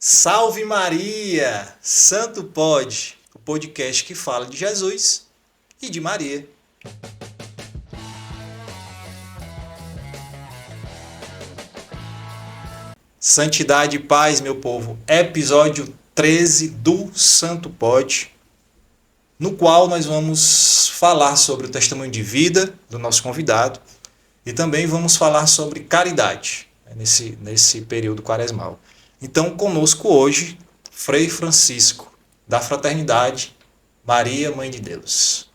Salve Maria! Santo Pode, o podcast que fala de Jesus e de Maria. Santidade e paz, meu povo. Episódio 13 do Santo Pode, no qual nós vamos falar sobre o testemunho de vida do nosso convidado e também vamos falar sobre caridade nesse período quaresmal. Então, conosco hoje, Frei Francisco, da Fraternidade Maria, Mãe de Deus.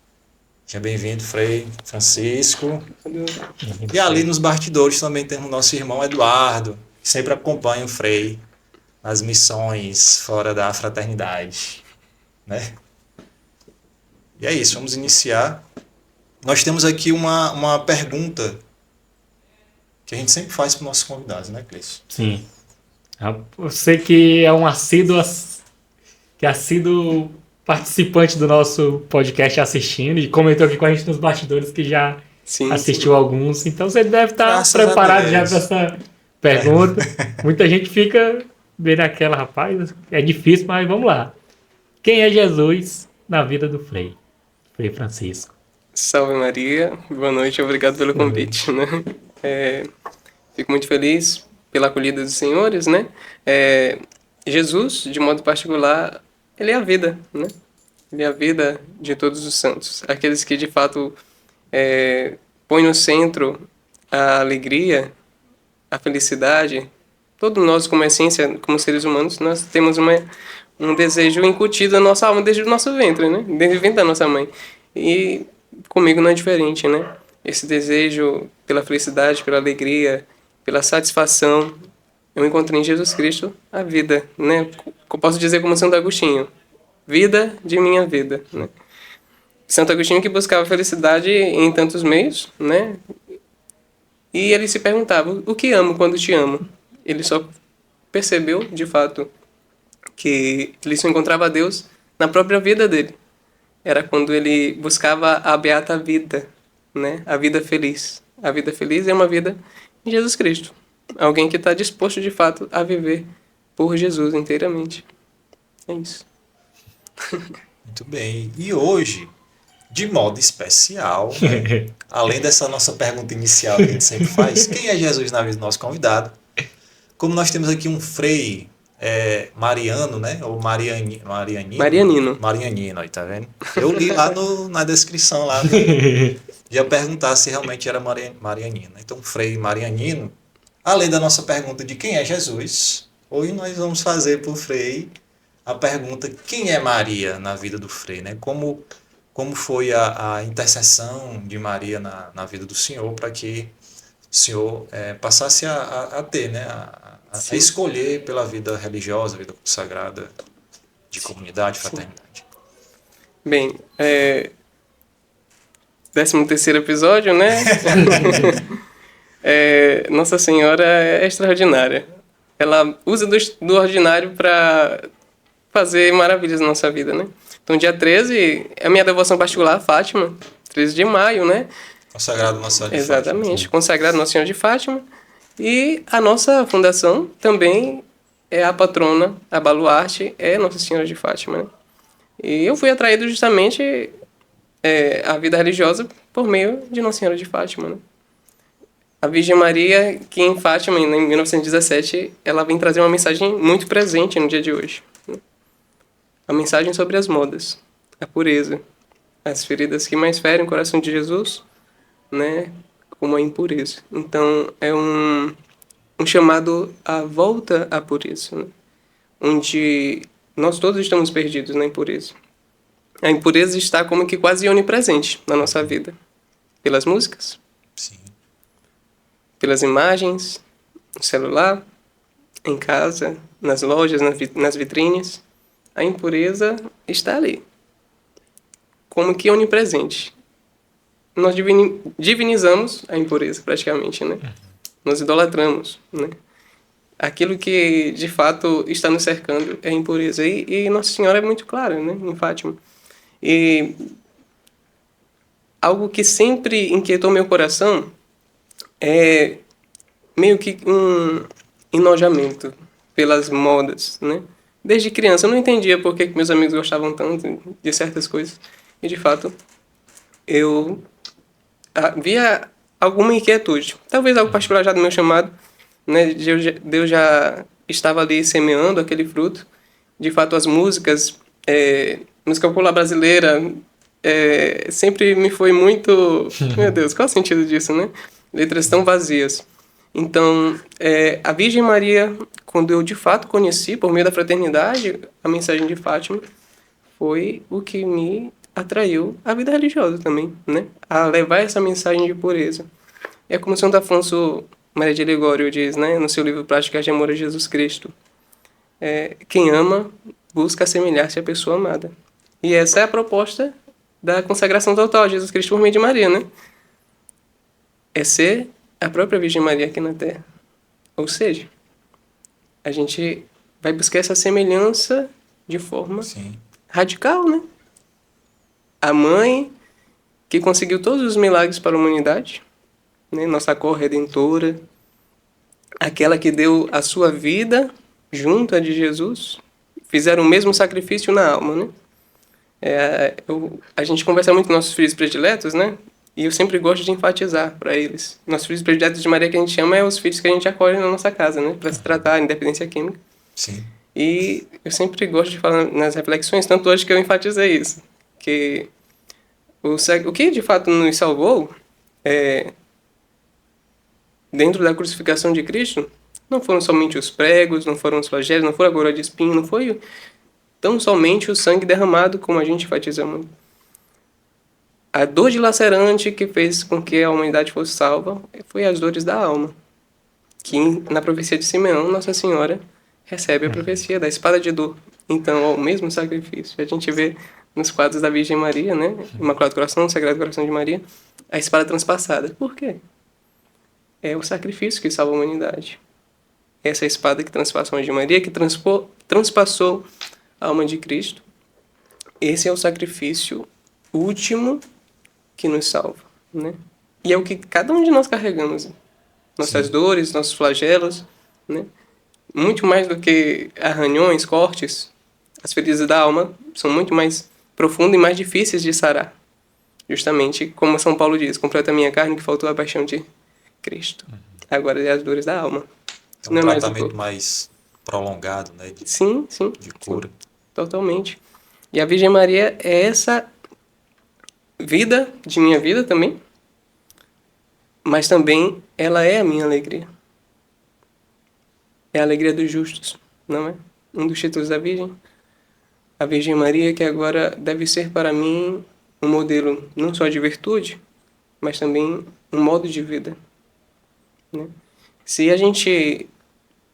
Seja bem-vindo, Frei Francisco. E ali nos bastidores também temos o nosso irmão Eduardo, que sempre acompanha o Frei nas missões fora da Fraternidade, né? E é isso, vamos iniciar. Nós temos aqui uma pergunta que a gente sempre faz para os nossos convidados, né, Cleiton? Sim. Você que é um assíduo participante do nosso podcast assistindo e comentou aqui com a gente nos bastidores que já assistiu alguns. Então você deve estar preparado já para essa pergunta. Muita gente fica vendo aquela, rapaz, é difícil, mas vamos lá. Quem é Jesus na vida do Frei Francisco? Salve Maria, boa noite, obrigado pelo convite, né? Fico muito feliz pela acolhida dos senhores, né? Jesus, de modo particular, ele é a vida, né? Ele é a vida de todos os santos, aqueles que de fato põem no centro a alegria, a felicidade. Todos nós, como essência, como seres humanos, nós temos um desejo incutido na nossa alma desde o nosso ventre, né? Desde o ventre da nossa mãe. E comigo não é diferente, né? Esse desejo pela felicidade, pela alegria, pela satisfação, eu encontrei em Jesus Cristo a vida, né? Eu posso dizer como Santo Agostinho, vida de minha vida, né? Santo Agostinho que buscava felicidade em tantos meios, né? E ele se perguntava, o que amo quando te amo? Ele só percebeu, de fato, que ele só encontrava Deus na própria vida dele. Era quando ele buscava a beata vida, né? A vida feliz. A vida feliz é uma vida em Jesus Cristo. Alguém que está disposto, de fato, a viver por Jesus inteiramente. É isso. Muito bem. E hoje, de modo especial, né? Além dessa nossa pergunta inicial que a gente sempre faz, quem é Jesus na vida do nosso convidado? Como nós temos aqui um frei mariano, né? Ou Marianino. Marianino, aí, tá vendo? Eu li lá na descrição lá, ia perguntar se realmente era marianino. Então, frei marianino, além da nossa pergunta de quem é Jesus, hoje nós vamos fazer para o frei a pergunta quem é Maria na vida do frei, né? Como foi a intercessão de Maria na vida do senhor para que o senhor passasse a ter, né? A escolher pela vida religiosa, vida consagrada, de comunidade, fraternidade. Bem, 13º episódio, né? Nossa Senhora é extraordinária. Ela usa do ordinário para fazer maravilhas na nossa vida, né? Então, dia 13, é a minha devoção particular, Fátima, 13 de maio, né? Consagrado Nossa Senhora de Fátima. Exatamente, Fátima. consagrado Nossa Senhora de Fátima. E a nossa fundação também é a patrona, a baluarte, é Nossa Senhora de Fátima, né? E eu fui atraído justamente à vida religiosa por meio de Nossa Senhora de Fátima, né? A Virgem Maria, que em Fátima, em 1917, ela vem trazer uma mensagem muito presente no dia de hoje, né? A mensagem sobre as modas, a pureza, as feridas que mais ferem o coração de Jesus, né? Como a impureza. Então, é um chamado à volta à pureza, né? Onde nós todos estamos perdidos na impureza. A impureza está como que quase onipresente na nossa vida. Pelas músicas, sim, pelas imagens, no celular, em casa, nas lojas, nas vitrines. A impureza está ali, como que onipresente. Nós divinizamos a impureza, praticamente, né? Nós idolatramos, né? Aquilo que, de fato, está nos cercando é a impureza. E Nossa Senhora é muito clara, né? Em Fátima. E algo que sempre inquietou meu coração é meio que um enojamento pelas modas, né? Desde criança eu não entendia por que meus amigos gostavam tanto de certas coisas. E, de fato, eu havia alguma inquietude. Talvez algo particular já do meu chamado, né? Deus já estava ali semeando aquele fruto. De fato, as músicas, música popular brasileira, sempre me foi muito... Meu Deus, qual é o sentido disso, né? Letras tão vazias. Então, a Virgem Maria, quando eu de fato conheci, por meio da fraternidade, a mensagem de Fátima, foi o que me atraiu à vida religiosa também, né? A levar essa mensagem de pureza. É como Santo Afonso Maria de Ligório diz, né, no seu livro Práticas de Amor a Jesus Cristo. Quem ama busca assemelhar-se à pessoa amada. E essa é a proposta da consagração total de Jesus Cristo por meio de Maria, né? É ser a própria Virgem Maria aqui na Terra. Ou seja, a gente vai buscar essa semelhança de forma radical, né? A mãe que conseguiu todos os milagres para a humanidade, né? Nossa corredentora, aquela que deu a sua vida junto à de Jesus, fizeram o mesmo sacrifício na alma, né? A gente conversa muito com nossos filhos prediletos, né? E eu sempre gosto de enfatizar para eles. Nossos filhos prediletos de Maria que a gente chama é os filhos que a gente acolhe na nossa casa, né? Para se tratar, independência química. Sim. E eu sempre gosto de falar nas reflexões, tanto hoje que eu enfatizei isso, que o que de fato nos salvou dentro da crucificação de Cristo não foram somente os pregos, não foram os flagelos, não foi a coroa de espinho, não foi tão somente o sangue derramado, como a gente enfatiza muito. A dor dilacerante que fez com que a humanidade fosse salva foi as dores da alma, que na profecia de Simeão, Nossa Senhora recebe a profecia da espada de dor. Então, o mesmo sacrifício. A gente vê nos quadros da Virgem Maria, né? Imaculado Coração, Sagrado Coração de Maria, a espada transpassada. Por quê? É o sacrifício que salva a humanidade. Essa espada que transpassou a alma de Maria, que transpassou a alma de Cristo. Esse é o sacrifício último que nos salva, né? E é o que cada um de nós carregamos. Nossas dores, nossos flagelos, né? Muito mais do que arranhões, cortes, as feridas da alma são muito mais profundas e mais difíceis de sarar. Justamente, como São Paulo diz, completa a minha carne que faltou a paixão de Cristo. Agora é as dores da alma. É um tratamento mais prolongado, né? Sim. De cura. Totalmente. E a Virgem Maria é essa vida de minha vida também, mas também ela é a minha alegria. É a alegria dos justos, não é? Um dos títulos da Virgem. A Virgem Maria, que agora deve ser para mim um modelo não só de virtude, mas também um modo de vida, né? Se a gente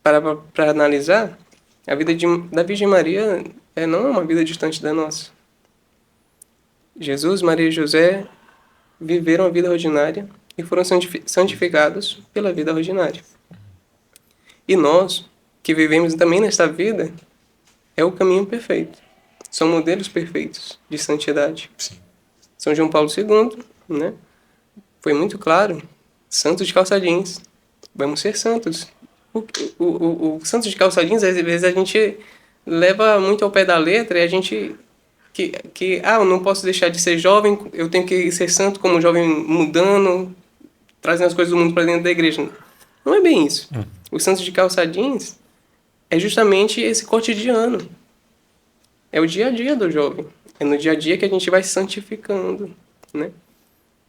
parar para analisar, a vida da Virgem Maria não é uma vida distante da nossa. Jesus, Maria e José viveram a vida ordinária e foram santificados pela vida ordinária. E nós, que vivemos também nesta vida, é o caminho perfeito. São modelos perfeitos de santidade. Sim. São João Paulo II, né? Foi muito claro. Santos de calça jeans. Vamos ser santos. O santos de calça jeans, às vezes a gente leva muito ao pé da letra e a gente... eu não posso deixar de ser jovem, eu tenho que ser santo como jovem mudando, trazendo as coisas do mundo para dentro da igreja. Não é bem isso. O santos de calça jeans é justamente esse cotidiano. É o dia a dia do jovem. É no dia a dia que a gente vai se santificando, né?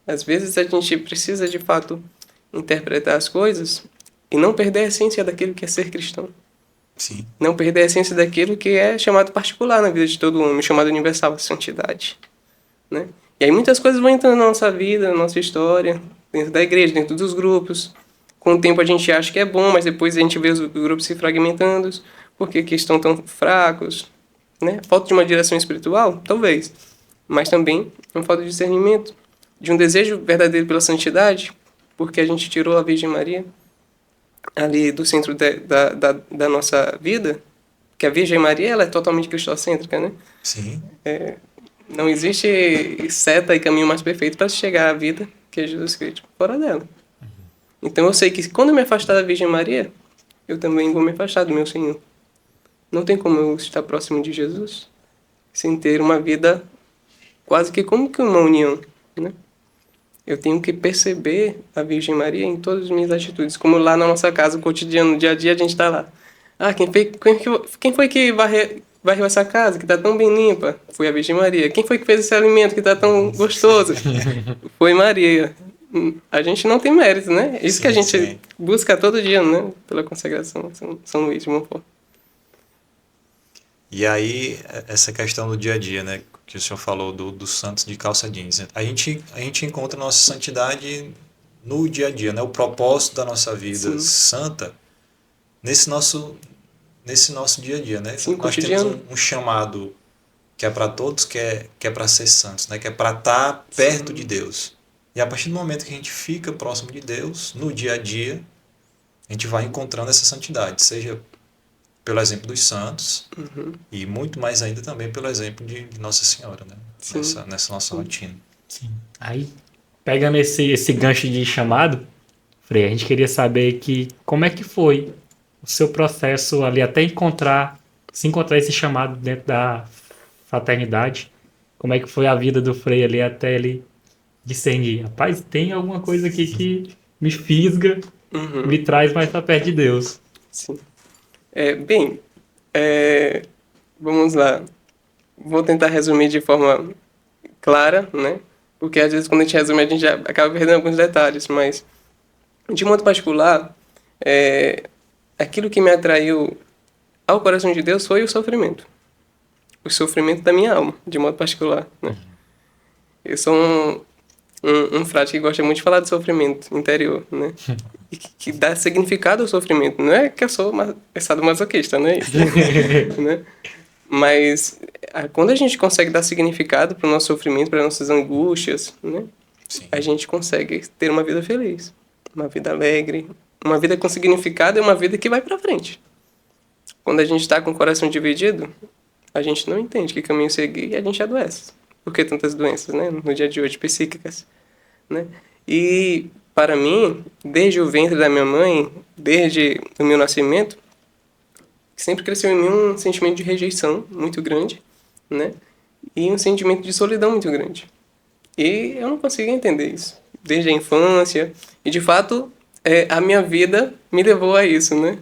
Às vezes a gente precisa, de fato, interpretar as coisas e não perder a essência daquilo que é ser cristão. Sim. Não perder a essência daquilo que é chamado particular na vida de todo homem, chamado universal, a santidade, né? E aí muitas coisas vão entrando na nossa vida, na nossa história, dentro da igreja, dentro dos grupos. Com o tempo a gente acha que é bom, mas depois a gente vê os grupos se fragmentando, porque que estão tão fracos, né? Falta de uma direção espiritual? Talvez. Mas também uma falta de discernimento, de um desejo verdadeiro pela santidade, porque a gente tirou a Virgem Maria ali do centro da nossa vida, que a Virgem Maria ela é totalmente cristocêntrica, né? Sim. Não existe seta e caminho mais perfeito para chegar à vida que é Jesus Cristo, fora dela. Então eu sei que quando eu me afastar da Virgem Maria, eu também vou me afastar do meu Senhor. Não tem como eu estar próximo de Jesus sem ter uma vida quase que como que uma união, né? Eu tenho que perceber a Virgem Maria em todas as minhas atitudes. Como lá na nossa casa, cotidiano, no dia a dia, a gente está lá. Ah, quem foi que varreu essa casa, que está tão bem limpa? Foi a Virgem Maria. Quem foi que fez esse alimento que está tão gostoso? Foi Maria. A gente não tem mérito, né? Isso que a gente busca todo dia, né? Pela consagração São Luís de Montfort. E aí, essa questão do dia a dia, né? Que o senhor falou dos santos de calça jeans. A gente encontra nossa santidade no dia a dia, né? O propósito da nossa vida santa nesse nosso dia a dia, né? Sim, nós cotidiano. temos um chamado que é para todos, que é para ser santos, né? Que é para estar perto de Deus. E a partir do momento que a gente fica próximo de Deus, no dia a dia, a gente vai encontrando essa santidade, seja pelo exemplo dos santos e muito mais ainda também pelo exemplo de Nossa Senhora, né? Nessa nossa rotina. Sim. Aí, pegando esse gancho de chamado, Frei, a gente queria saber como é que foi o seu processo ali até se encontrar esse chamado dentro da fraternidade. Como é que foi a vida do Frei ali até ele discernir? Rapaz, tem alguma coisa aqui que me fisga, me traz mais para perto de Deus. Sim. Vamos lá. Vou tentar resumir de forma clara, né? Porque às vezes quando a gente resume a gente já acaba perdendo alguns detalhes, mas de modo particular, aquilo que me atraiu ao coração de Deus foi o sofrimento. O sofrimento da minha alma, de modo particular, né? Eu sou um frade que gosta muito de falar de sofrimento interior, né? E que dá significado ao sofrimento. Não é que eu sou sadomasoquista, não é isso? Né? Mas quando a gente consegue dar significado para o nosso sofrimento, para nossas angústias, né? A gente consegue ter uma vida feliz, uma vida alegre, uma vida com significado e uma vida que vai para frente. Quando a gente está com o coração dividido, a gente não entende que caminho seguir e a gente adoece. Por que tantas doenças, né? No dia de hoje, psíquicas, né? E para mim, desde o ventre da minha mãe, desde o meu nascimento, sempre cresceu em mim um sentimento de rejeição muito grande, né? E um sentimento de solidão muito grande. E eu não conseguia entender isso desde a infância. E, de fato, a minha vida me levou a isso, né?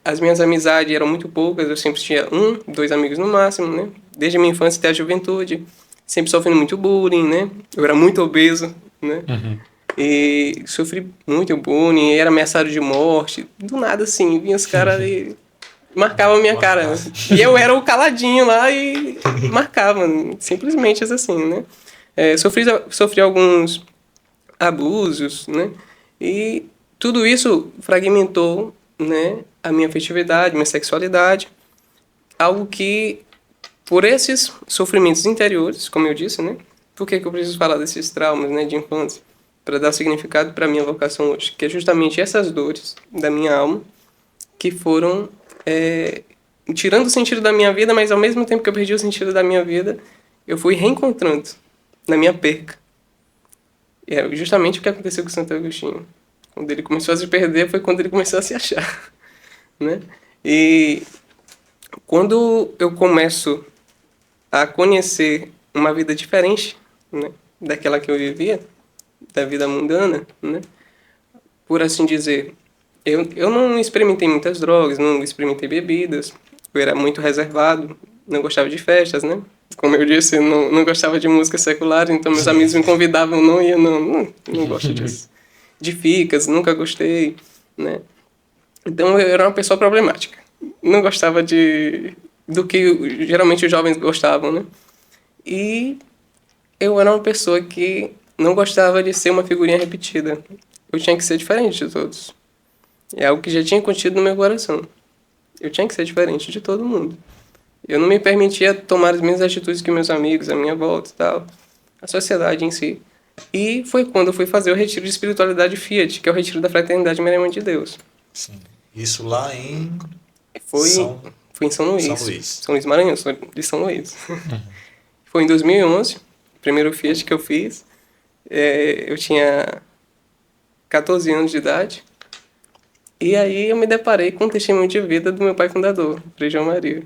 As minhas amizades eram muito poucas, eu sempre tinha 1, 2 amigos no máximo, né? Desde a minha infância até a juventude, sempre sofrendo muito bullying, né? Eu era muito obeso, né? E sofri muito bullying, era ameaçado de morte. Do nada, assim, vinha os caras e marcavam a minha cara. E eu era o caladinho lá e marcavam, simplesmente assim, né? Sofri alguns abusos, né? E tudo isso fragmentou, né, a minha afetividade, minha sexualidade. Algo que, por esses sofrimentos interiores, como eu disse, né? Por que eu preciso falar desses traumas, né, de infância? Para dar significado para a minha vocação hoje, que é justamente essas dores da minha alma que foram tirando o sentido da minha vida, mas ao mesmo tempo que eu perdi o sentido da minha vida, eu fui reencontrando na minha perca. E é justamente o que aconteceu com Santo Agostinho. Quando ele começou a se perder, foi quando ele começou a se achar, né? E quando eu começo a conhecer uma vida diferente, né, daquela que eu vivia, da vida mundana, né? Por assim dizer, eu não experimentei muitas drogas, não experimentei bebidas, eu era muito reservado, não gostava de festas, né? Como eu disse, não gostava de música secular, então meus amigos me convidavam, não ia, não gosto disso. De ficas, nunca gostei, né? Então eu era uma pessoa problemática, não gostava do que geralmente os jovens gostavam, né? E eu era uma pessoa que não gostava de ser uma figurinha repetida. Eu tinha que ser diferente de todos. É algo que já tinha contido no meu coração. Eu tinha que ser diferente de todo mundo. Eu não me permitia tomar as mesmas atitudes que meus amigos, a minha volta e tal, a sociedade em si. E foi quando eu fui fazer o retiro de espiritualidade Fiat, que é o retiro da Fraternidade Maria Mãe de Deus. Sim. Isso lá em... Foi em São Luís. São Luís. São Luís Maranhão, sou de São Luís. Foi em 2011, o primeiro Fiat que eu fiz. Eu tinha 14 anos de idade. E aí eu me deparei com o testemunho de vida do meu pai fundador, Frei João Maria.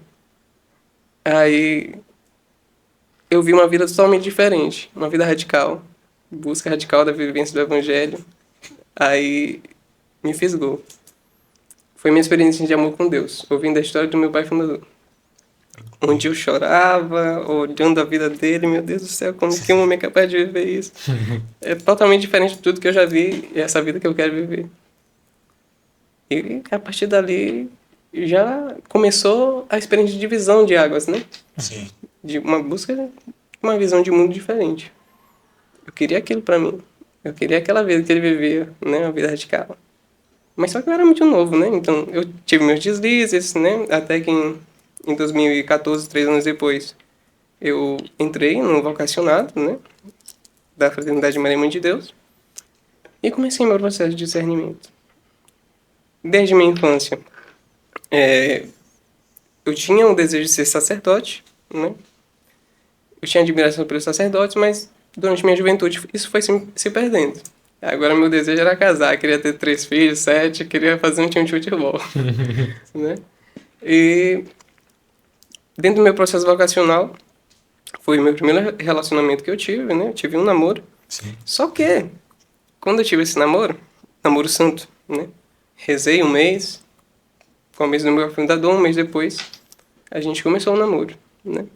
Aí eu vi uma vida totalmente diferente, uma vida radical, busca radical da vivência do Evangelho. Aí me fisgou. Foi minha experiência de amor com Deus, ouvindo a história do meu pai fundador. Onde eu chorava, olhando a vida dele, meu Deus do céu, como que um homem é capaz de viver isso? É totalmente diferente de tudo que eu já vi, e essa vida que eu quero viver. E a partir dali já começou a experiência de divisão de águas, né? Sim. De uma busca de uma visão de mundo diferente. Eu queria aquilo pra mim. Eu queria aquela vida que ele vivia, né? Uma vida radical. Mas só que eu era muito novo, né? Então eu tive meus deslizes, né? Até que em 2014, 3 anos depois, eu entrei no vocacionado, né? Da Fraternidade Maria Mãe de Deus. E comecei meu processo de discernimento. Desde minha infância, eu tinha um desejo de ser sacerdote, né? Eu tinha admiração pelos sacerdotes, mas durante minha juventude isso foi se perdendo. Agora meu desejo era casar, queria ter 3 filhos, 7, queria fazer um time de futebol, né? E dentro do meu processo vocacional, foi o meu primeiro relacionamento que eu tive, né? Eu tive um namoro. Sim. Só que, quando eu tive esse namoro santo, né? Rezei um mês, com o mês do meu fundador, um mês depois, a gente começou o namoro, né?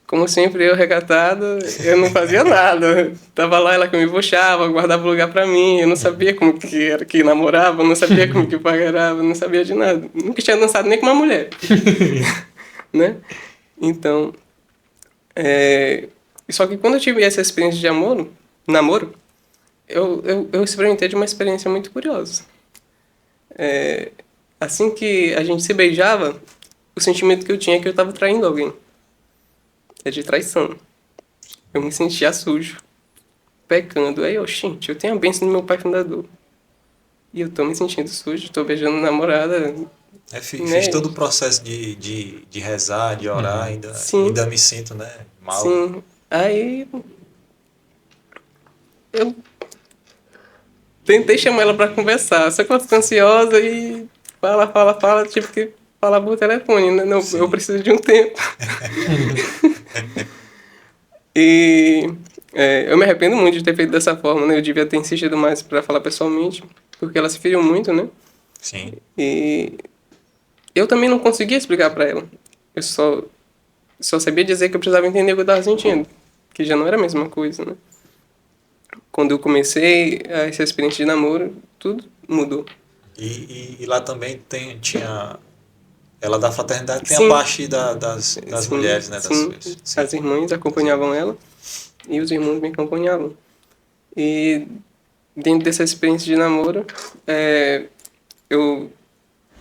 Como sempre, eu recatado, eu não fazia nada. Tava lá, ela que me puxava, guardava lugar pra mim, eu não sabia como que era que namorava, não sabia como que pagarava, não sabia de nada. Nunca tinha dançado nem com uma mulher, né? Então, só que quando eu tive essa experiência de namoro, eu experimentei de uma experiência muito curiosa. Assim que a gente se beijava, o sentimento que eu tinha é que eu estava traindo alguém. É de traição. Eu me sentia sujo, pecando. Aí gente, eu tenho a bênção do meu pai fundador. E eu tô me sentindo sujo, tô beijando namorada. Fiz todo o processo de rezar, de orar, ainda me sinto, né, mal. Sim. Aí eu tentei chamar ela pra conversar, só que ela ficou ansiosa e fala, tive que falar por telefone, né? Não, eu preciso de um tempo. E eu me arrependo muito de ter feito dessa forma, né? Eu devia ter insistido mais pra falar pessoalmente, porque ela se feriu muito, né? Sim. E eu também não conseguia explicar pra ela. Eu só sabia dizer que eu precisava entender o que eu tava sentindo, que já não era a mesma coisa, né? Quando eu comecei essa experiência de namoro, tudo mudou. E lá também tinha... Ela da fraternidade tem Sim. a parte das mulheres, né? Sim. As irmãs acompanhavam ela e os irmãos me acompanhavam. E dentro dessa experiência de namoro, eu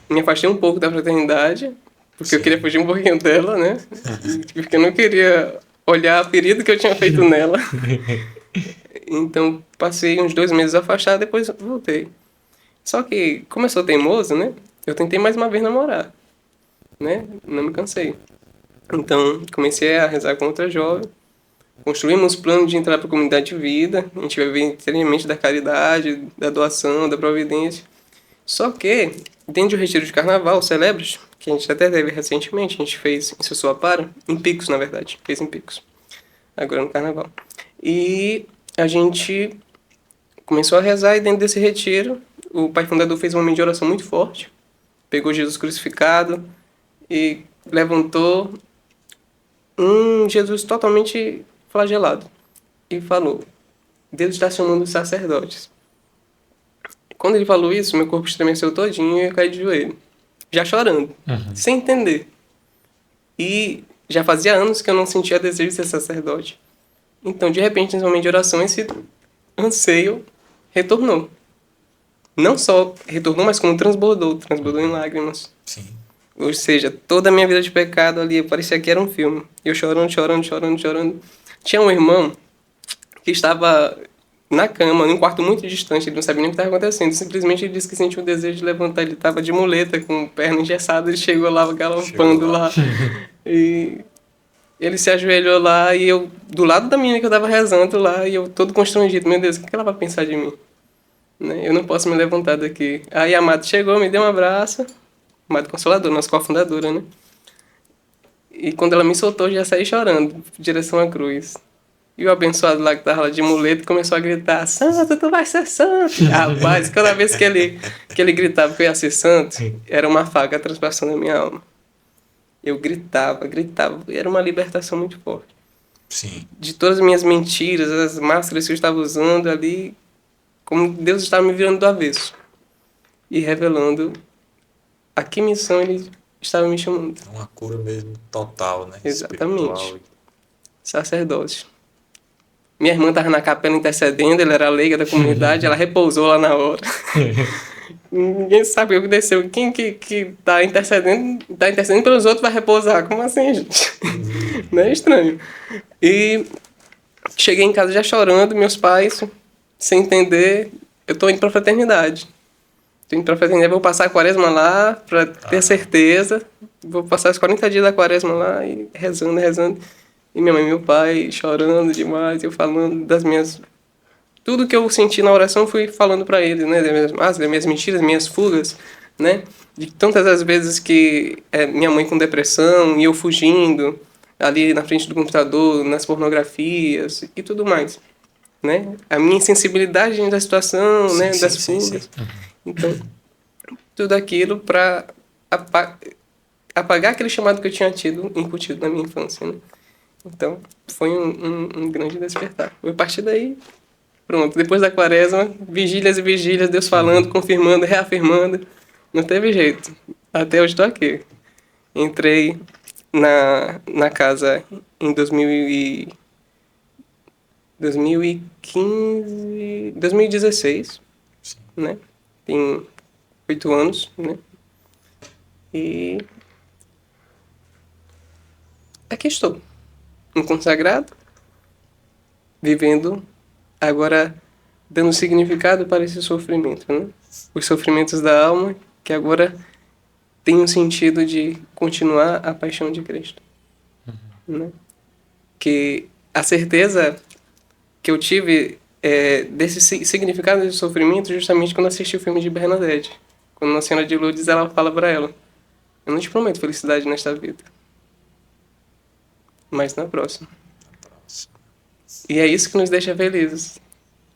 me afastei um pouco da fraternidade, porque eu queria fugir um pouquinho dela, né? Porque eu não queria olhar a ferida que eu tinha feito nela. Então, passei uns 2 meses afastado, depois voltei. Só que, como eu sou teimoso, né? Eu tentei mais uma vez namorar, né? Não me cansei. Então, comecei a rezar com outra jovem. Construímos plano de entrar para a comunidade de vida. A gente vai viver inteiramente da caridade, da doação, da providência. Só que, dentro do retiro de carnaval, Celebres, que a gente até teve recentemente, a gente fez em Sussuapara, em Picos, na verdade. Fez em Picos. Agora no carnaval. E a gente começou a rezar e dentro desse retiro, o pai fundador fez um momento de oração muito forte. Pegou Jesus crucificado e levantou um Jesus totalmente flagelado. E falou, Deus está chamando os sacerdotes. Quando ele falou isso, meu corpo estremeceu todinho e eu caí de joelho. Já chorando, sem entender. E já fazia anos que eu não sentia desejo de ser sacerdote. Então, de repente, nesse momento de oração, esse anseio retornou. Não só retornou, mas como transbordou em lágrimas. Sim. Ou seja, toda a minha vida de pecado ali, parecia que era um filme. Eu chorando. Tinha um irmão que estava na cama, num quarto muito distante, ele não sabia nem o que estava acontecendo. Simplesmente ele disse que sentiu o desejo de levantar, ele estava de muleta, com perna engessada, ele chegou lá galopando lá. E ele se ajoelhou lá e eu, do lado da menina que eu estava rezando lá, e eu todo constrangido, meu Deus, o que ela vai pensar de mim? né? Eu não posso me levantar daqui. Aí a Amado chegou, me deu um abraço. Amado Consolador, nossa cofundadora, né? E quando ela me soltou, eu já saí chorando, em direção à cruz. E o abençoado lá que tava lá de muleta começou a gritar: Santo, tu vai ser santo! Rapaz, cada vez que ele gritava que eu ia ser santo, era uma faca transpassando a minha alma. Eu gritava, e era uma libertação muito forte. Sim. De todas as minhas mentiras, as máscaras que eu estava usando ali, como Deus estava me virando do avesso. E revelando a que missão Ele estava me chamando. Uma cura mesmo total, né? Exatamente. Espiritual. Sacerdócio. Minha irmã estava na capela intercedendo, ela era leiga da comunidade, ela repousou lá na hora. Ninguém sabe o que desceu. Quem que tá intercedendo pelos outros vai repousar. Como assim, gente? Não é estranho. E cheguei em casa já chorando, meus pais, sem entender, eu tô indo pra fraternidade. Vou passar a quaresma lá pra ter certeza. Vou passar os 40 dias da quaresma lá e rezando. E minha mãe e meu pai chorando demais, eu falando das minhas... Tudo que eu senti na oração, fui falando para eles, né? Das minhas mentiras, minhas fugas, né? De tantas as vezes que minha mãe com depressão e eu fugindo ali na frente do computador, nas pornografias e tudo mais, né? A minha insensibilidade da situação, sim, né? Das fugas. Sim. Então, tudo aquilo para apagar aquele chamado que eu tinha tido, incutido na minha infância, né? Então, foi um grande despertar. A partir daí, pronto, depois da quaresma, vigílias e vigílias, Deus falando, confirmando, reafirmando. Não teve jeito. Até hoje estou aqui. Entrei na casa em 2016, né? Tem 8 anos, né? E aqui estou. Um consagrado, vivendo, agora dando significado para esse sofrimento, né? Os sofrimentos da alma, que agora tem um sentido de continuar a paixão de Cristo. Né? Que a certeza que eu tive desse significado desse sofrimento justamente quando assisti o filme de Bernadette. Quando Nossa Senhora de Lourdes, ela fala para ela: eu não te prometo felicidade nesta vida, mas na próxima. E é isso que nos deixa felizes.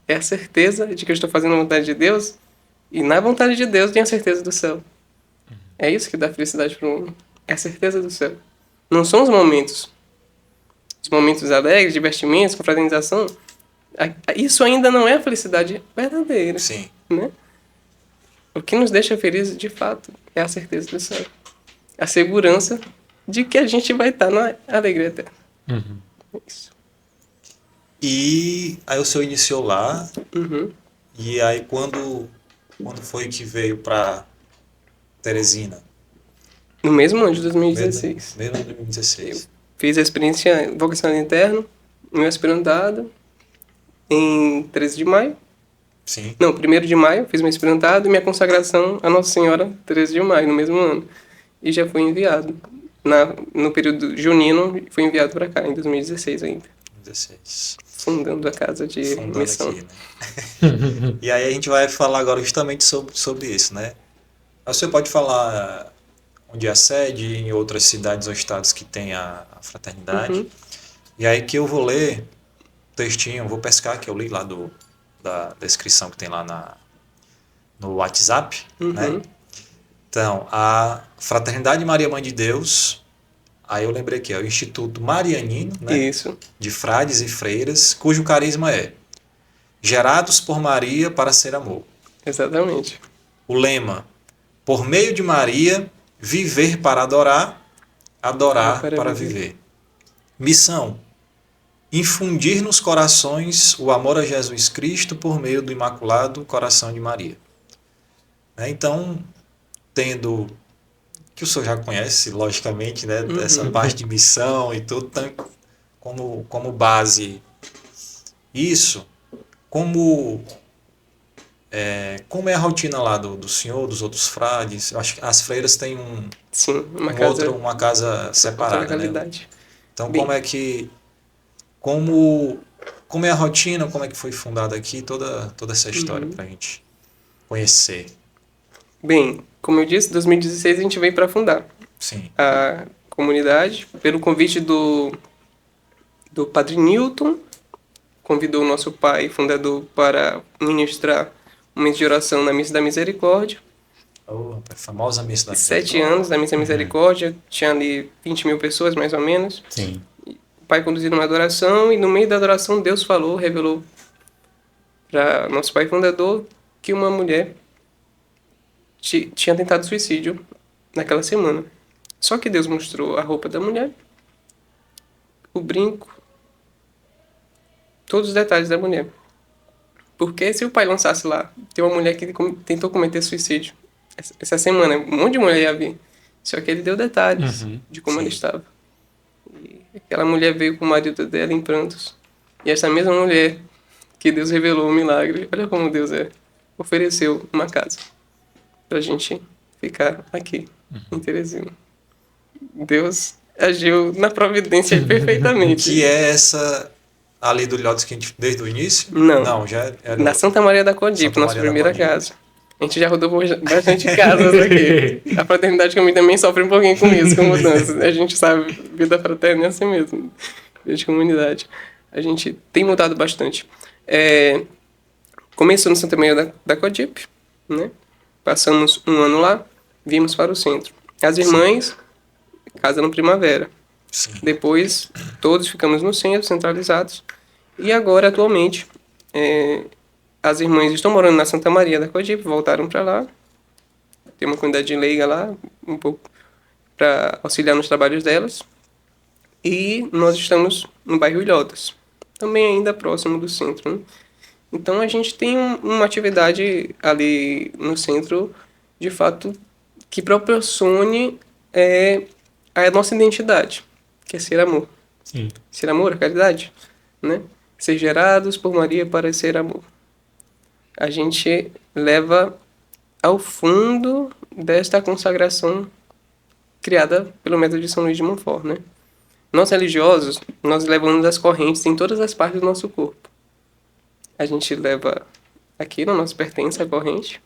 É a certeza de que eu estou fazendo a vontade de Deus, e na vontade de Deus tem a certeza do céu. É isso que dá felicidade para o homem. É a certeza do céu. Não são os momentos alegres, divertimentos, confraternização. Isso ainda não é a felicidade verdadeira. Sim. Né? O que nos deixa felizes, de fato, é a certeza do céu. A segurança de que a gente vai estar na alegria eterna. Isso. E aí o senhor iniciou lá. Uhum. E aí quando foi que veio para Teresina? No mesmo ano de 2016. Mesmo em 2016. Eu fiz a experiência vocacional interno, meu aspirantado, em 13 de maio. Sim. Não, 1º de maio, fiz meu aspirantado e minha consagração a Nossa Senhora, 13 de maio, no mesmo ano. E já fui enviado. No período junino, fui enviado para cá, em 2016 ainda. 2016. Fundando a casa de missão. Aqui, né? E aí a gente vai falar agora justamente sobre isso, né? Você pode falar onde é a sede, em outras cidades ou estados que tem a fraternidade. Uhum. E aí que eu vou ler o textinho, vou pescar, que eu li lá da descrição que tem lá no WhatsApp, né? Então, a Fraternidade Maria Mãe de Deus, aí eu lembrei aqui, é o Instituto Marianino, né? Isso. De frades e freiras, cujo carisma é gerados por Maria para ser amor. Exatamente. O lema, por meio de Maria, viver para adorar, adorar para viver. Missão, infundir nos corações o amor a Jesus Cristo por meio do Imaculado Coração de Maria. Então, tendo, que o senhor já conhece, logicamente, né, dessa parte de missão e tudo, como base isso, como é a rotina lá do senhor, dos outros frades? Eu acho que as freiras têm uma casa separada, né? Então, como é a rotina, como é que foi fundada aqui, toda essa história pra gente. conhecer? Bem, como eu disse, em 2016 a gente veio para fundar Sim. a comunidade, pelo convite do Padre Newton, convidou o nosso pai fundador para ministrar um mês de oração na Missa da Misericórdia. A famosa Missa da 7 anos da Missa da Misericórdia, tinha ali 20 mil pessoas, mais ou menos. Sim. O pai conduziu uma adoração, e no meio da adoração Deus falou, revelou para nosso pai fundador que uma mulher tinha tentado suicídio naquela semana. Só que Deus mostrou a roupa da mulher, o brinco, todos os detalhes da mulher. Porque se o pai lançasse lá, tem uma mulher que tentou cometer suicídio essa semana, um monte de mulher ia vir. Só que ele deu detalhes de como ela estava. E aquela mulher veio com o marido dela em prantos. E essa mesma mulher que Deus revelou o milagre, olha como Deus é, ofereceu uma casa pra gente ficar aqui, em Teresina. Deus agiu na providência perfeitamente. Que é essa ali do Ilhotes que a gente desde o início? Não. Não, já era Na Santa Maria da Codipe, nossa primeira casa. A gente já rodou por bastante casas aqui. A Fraternidade Caminho também sofre um pouquinho com isso, com mudanças. A gente sabe, vida fraterna é assim mesmo, vida de comunidade. A gente tem mudado bastante. Começou no Santa Maria da Codipe, né? Passamos um ano lá, vimos para o centro. As irmãs, casa no Primavera. Sim. Depois, todos ficamos no centro, centralizados. E agora, atualmente, as irmãs estão morando na Santa Maria da Codipe, voltaram para lá. Tem uma comunidade leiga lá, um pouco para auxiliar nos trabalhos delas. E nós estamos no bairro Ilhotas, também ainda próximo do centro, né? Então a gente tem uma atividade ali no centro, de fato, que proporcione a nossa identidade, que é ser amor. Sim. Ser amor, a caridade, né? Ser gerados por Maria para ser amor. A gente leva ao fundo desta consagração criada pelo método de São Luís de Montfort, né? Nós religiosos, nós levamos as correntes em todas as partes do nosso corpo. A gente leva aqui na nossa pertença a corrente,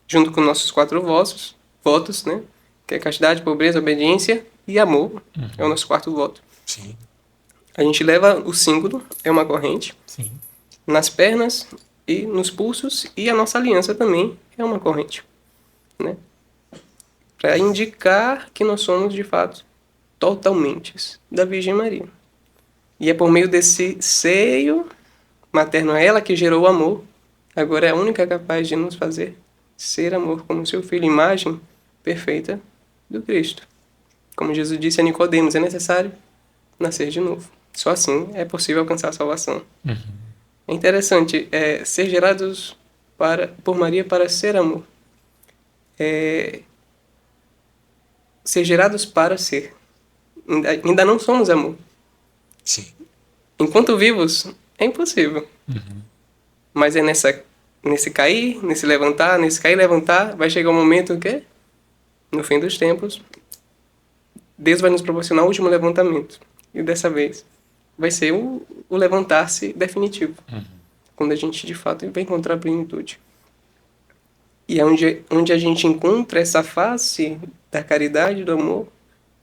junto com nossos 4 votos, né? Que é castidade, pobreza, obediência e amor. É o nosso 4º voto. Sim. A gente leva o símbolo, é uma corrente, Sim. nas pernas e nos pulsos, e a nossa aliança também é uma corrente, né? Para indicar que nós somos, de fato, totalmente da Virgem Maria. E é por meio desse seio materno, ela que gerou o amor, agora é a única capaz de nos fazer ser amor como seu filho, imagem perfeita do Cristo. Como Jesus disse a Nicodemos, é necessário nascer de novo. Só assim é possível alcançar a salvação. É interessante ser gerados por Maria para ser amor. Ser gerados para ser. Ainda não somos amor. Sim. Enquanto vivos, é impossível. Mas é nesse cair, nesse levantar, nesse cair e levantar, vai chegar um momento que, no fim dos tempos, Deus vai nos proporcionar o último levantamento. E dessa vez vai ser o levantar-se definitivo. Quando a gente, de fato, vai encontrar a plenitude. E é onde a gente encontra essa face da caridade e do amor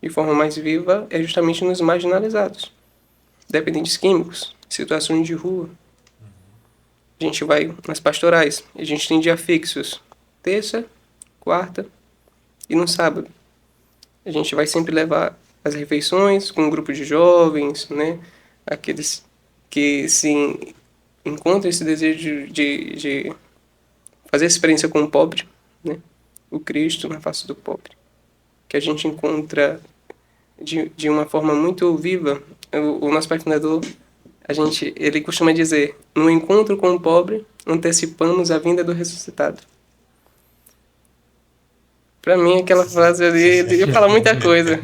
de forma mais viva é justamente nos marginalizados. Dependentes químicos, situações de rua. A gente vai nas pastorais, a gente tem dia fixos, terça, quarta e no sábado. A gente vai sempre levar as refeições com um grupo de jovens, né? Aqueles que se encontram esse desejo de fazer experiência com o pobre, né? O Cristo na face do pobre. Que a gente encontra de uma forma muito viva. O nosso pai fundador, ele costuma dizer, no encontro com o pobre, antecipamos a vinda do ressuscitado. Para mim, aquela frase ali, ele fala muita coisa.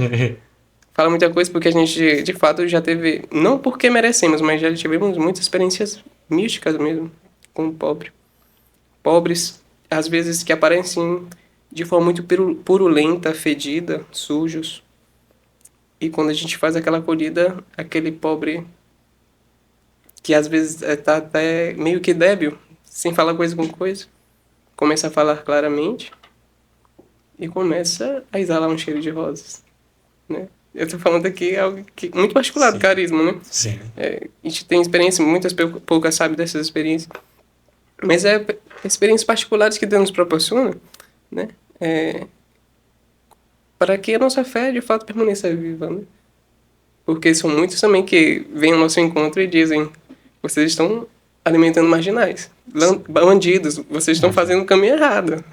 Fala muita coisa porque a gente, de fato, já teve, não porque merecemos, mas já tivemos muitas experiências místicas mesmo com o pobre. Pobres, às vezes, que aparecem de forma muito purulenta, fedida, sujos. E quando a gente faz aquela acolhida, aquele pobre que às vezes está até meio que débil, sem falar coisa com coisa, começa a falar claramente e começa a exalar um cheiro de rosas, né? Eu tô falando aqui algo muito particular do carisma, né? Sim. A gente tem experiência, muitas poucas sabem dessas experiências, mas é experiências particulares que Deus nos proporciona, né? Para que a nossa fé, de fato, permaneça viva, né? Porque são muitos também que vêm ao nosso encontro e dizem: vocês estão alimentando marginais, bandidos, vocês estão fazendo o caminho errado.